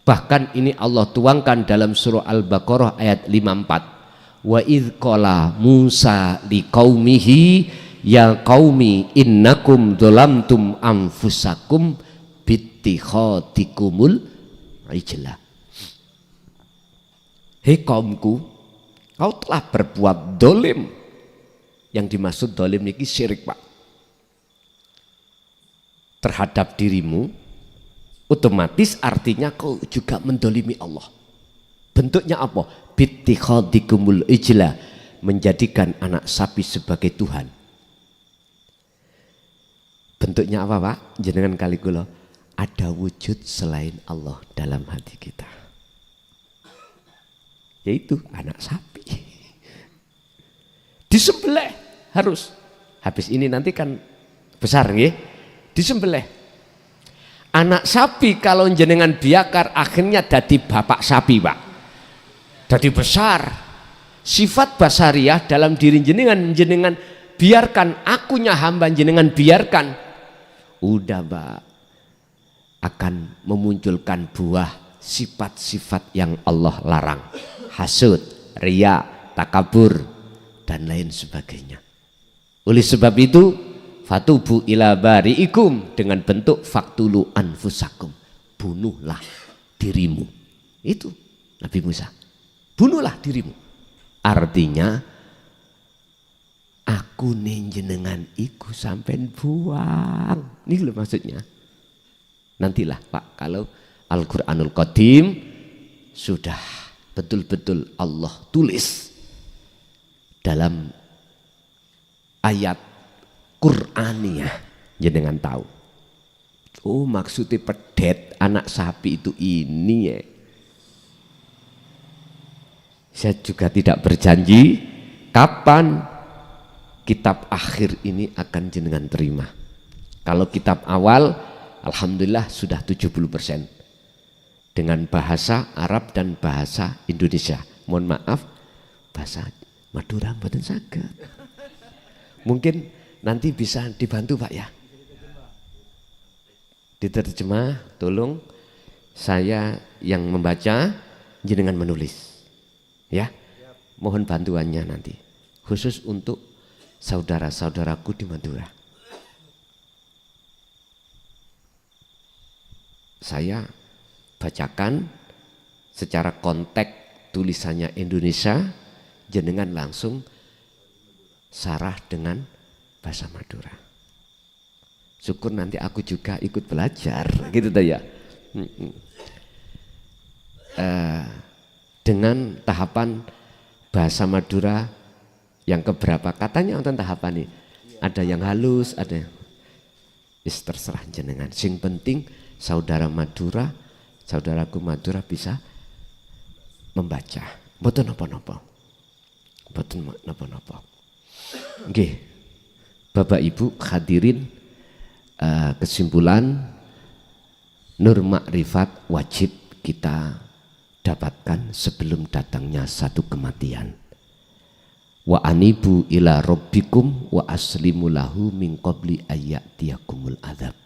Bahkan ini Allah tuangkan dalam surah Al-Baqarah ayat 54. Wa idh qala Musa liqaumihi ya qaumi innakum dzalamtum anfusakum bittikhadikumul ijla. Hei kaumku, kau telah berbuat dolim. Yang dimaksud dolim ini syirik Pak, terhadap dirimu, otomatis artinya kau juga mendolimi Allah. Bentuknya apa? Bittikhadikumul ijla, menjadikan anak sapi sebagai Tuhan. Bentuknya apa Pak? Jenengan kali kula, ada wujud selain Allah dalam hati kita, yaitu anak sapi. Disembelih harus. Habis ini nanti kan besar nggih, disembelih. Anak sapi kalau jenengan biakar akhirnya jadi bapak sapi Pak, jadi besar. Sifat basariah dalam diri jenengan biarkan, akunya hamba jenengan biarkan, udah Pak, akan memunculkan buah sifat-sifat yang Allah larang, hasud, riya, takabur dan lain sebagainya. Oleh sebab itu fatubu ila bari'ikum, dengan bentuk faktulu anfusakum, bunuhlah dirimu. Itu Nabi Musa, bunuhlah dirimu. Artinya aku nenjenengan iku sampean buang. Ini loh maksudnya. Nantilah Pak, kalau Al-Quranul Qadim sudah betul-betul Allah tulis dalam ayat Qur'aniyah, jenengan tahu. Oh maksudnya pedet anak sapi itu ini ya. Saya juga tidak berjanji kapan kitab akhir ini akan jenengan terima. Kalau kitab awal alhamdulillah sudah 70% dengan bahasa Arab dan bahasa Indonesia. Mohon maaf, bahasa Madura mboten saged. Mungkin nanti bisa dibantu Pak ya, diterjemah, tolong saya yang membaca, jenengan menulis ya, mohon bantuannya nanti khusus untuk saudara-saudaraku di Madura. Saya bacakan secara konteks tulisannya Indonesia, jenengan langsung sarah dengan bahasa Madura. Syukur nanti aku juga ikut belajar, gitu tuh ya. Dengan tahapan bahasa Madura yang keberapa? Katanya untuk tahapan ini ada yang halus, ada yang terserah jenengan. Sing penting saudara Madura, saudaraku Madura bisa membaca. Mboten napa-napa. Mboten napa-napa. Nggih. Bapak Ibu hadirin, kesimpulan nur makrifat wajib kita dapatkan sebelum datangnya satu kematian. Wa anibu ila rabbikum wa aslimu lahu min qabli ayyatiyakumul adzab.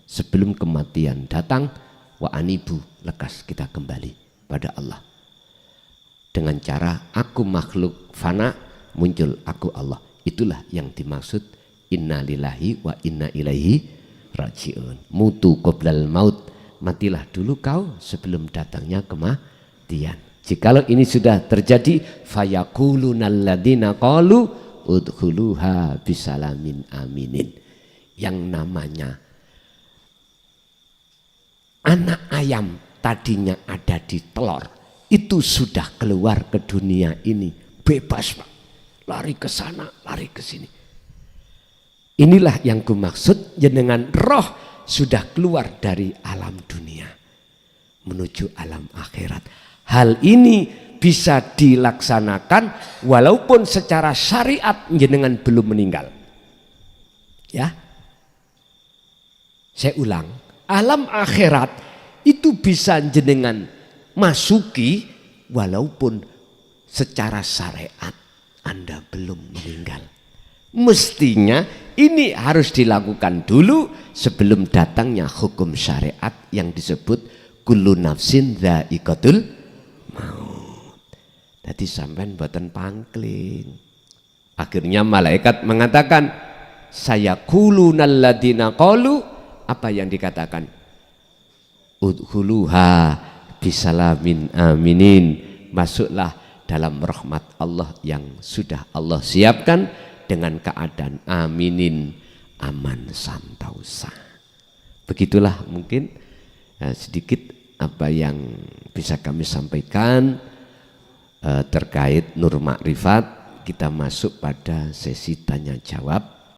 Sebelum kematian datang, wa anibu, lekas kita kembali pada Allah. Dengan cara aku makhluk fana, muncul aku Allah. Itulah yang dimaksud inna lillahi wa inna ilaihi rajiun. Mutu qoblal maut, matilah dulu kau sebelum datangnya kematian. Jikalau ini sudah terjadi, fayaqulunal ladzina qalu udkhuluha bisalamin aminin. Yang namanya anak ayam tadinya ada di telur, itu sudah keluar ke dunia ini bebas, Pak. Lari ke sana, lari ke sini. Inilah yang kumaksud jenengan roh sudah keluar dari alam dunia menuju alam akhirat. Hal ini bisa dilaksanakan walaupun secara syariat jenengan belum meninggal. Ya. Saya ulang, alam akhirat itu bisa jenengan masuki walaupun secara syariat Anda belum meninggal. Mestinya ini harus dilakukan dulu sebelum datangnya hukum syariat yang disebut kullu nafsin dha'iqatul maut. Jadi sampean mboten pangkling. Akhirnya malaikat mengatakan, sayaqulunal ladzina qalu, apa yang dikatakan? Udkhuluha bisalamin aminin. Masuklah dalam rahmat Allah yang sudah Allah siapkan dengan keadaan aminin, aman santausa. Begitulah mungkin sedikit apa yang bisa kami sampaikan terkait nur makrifat. Kita masuk pada sesi tanya jawab.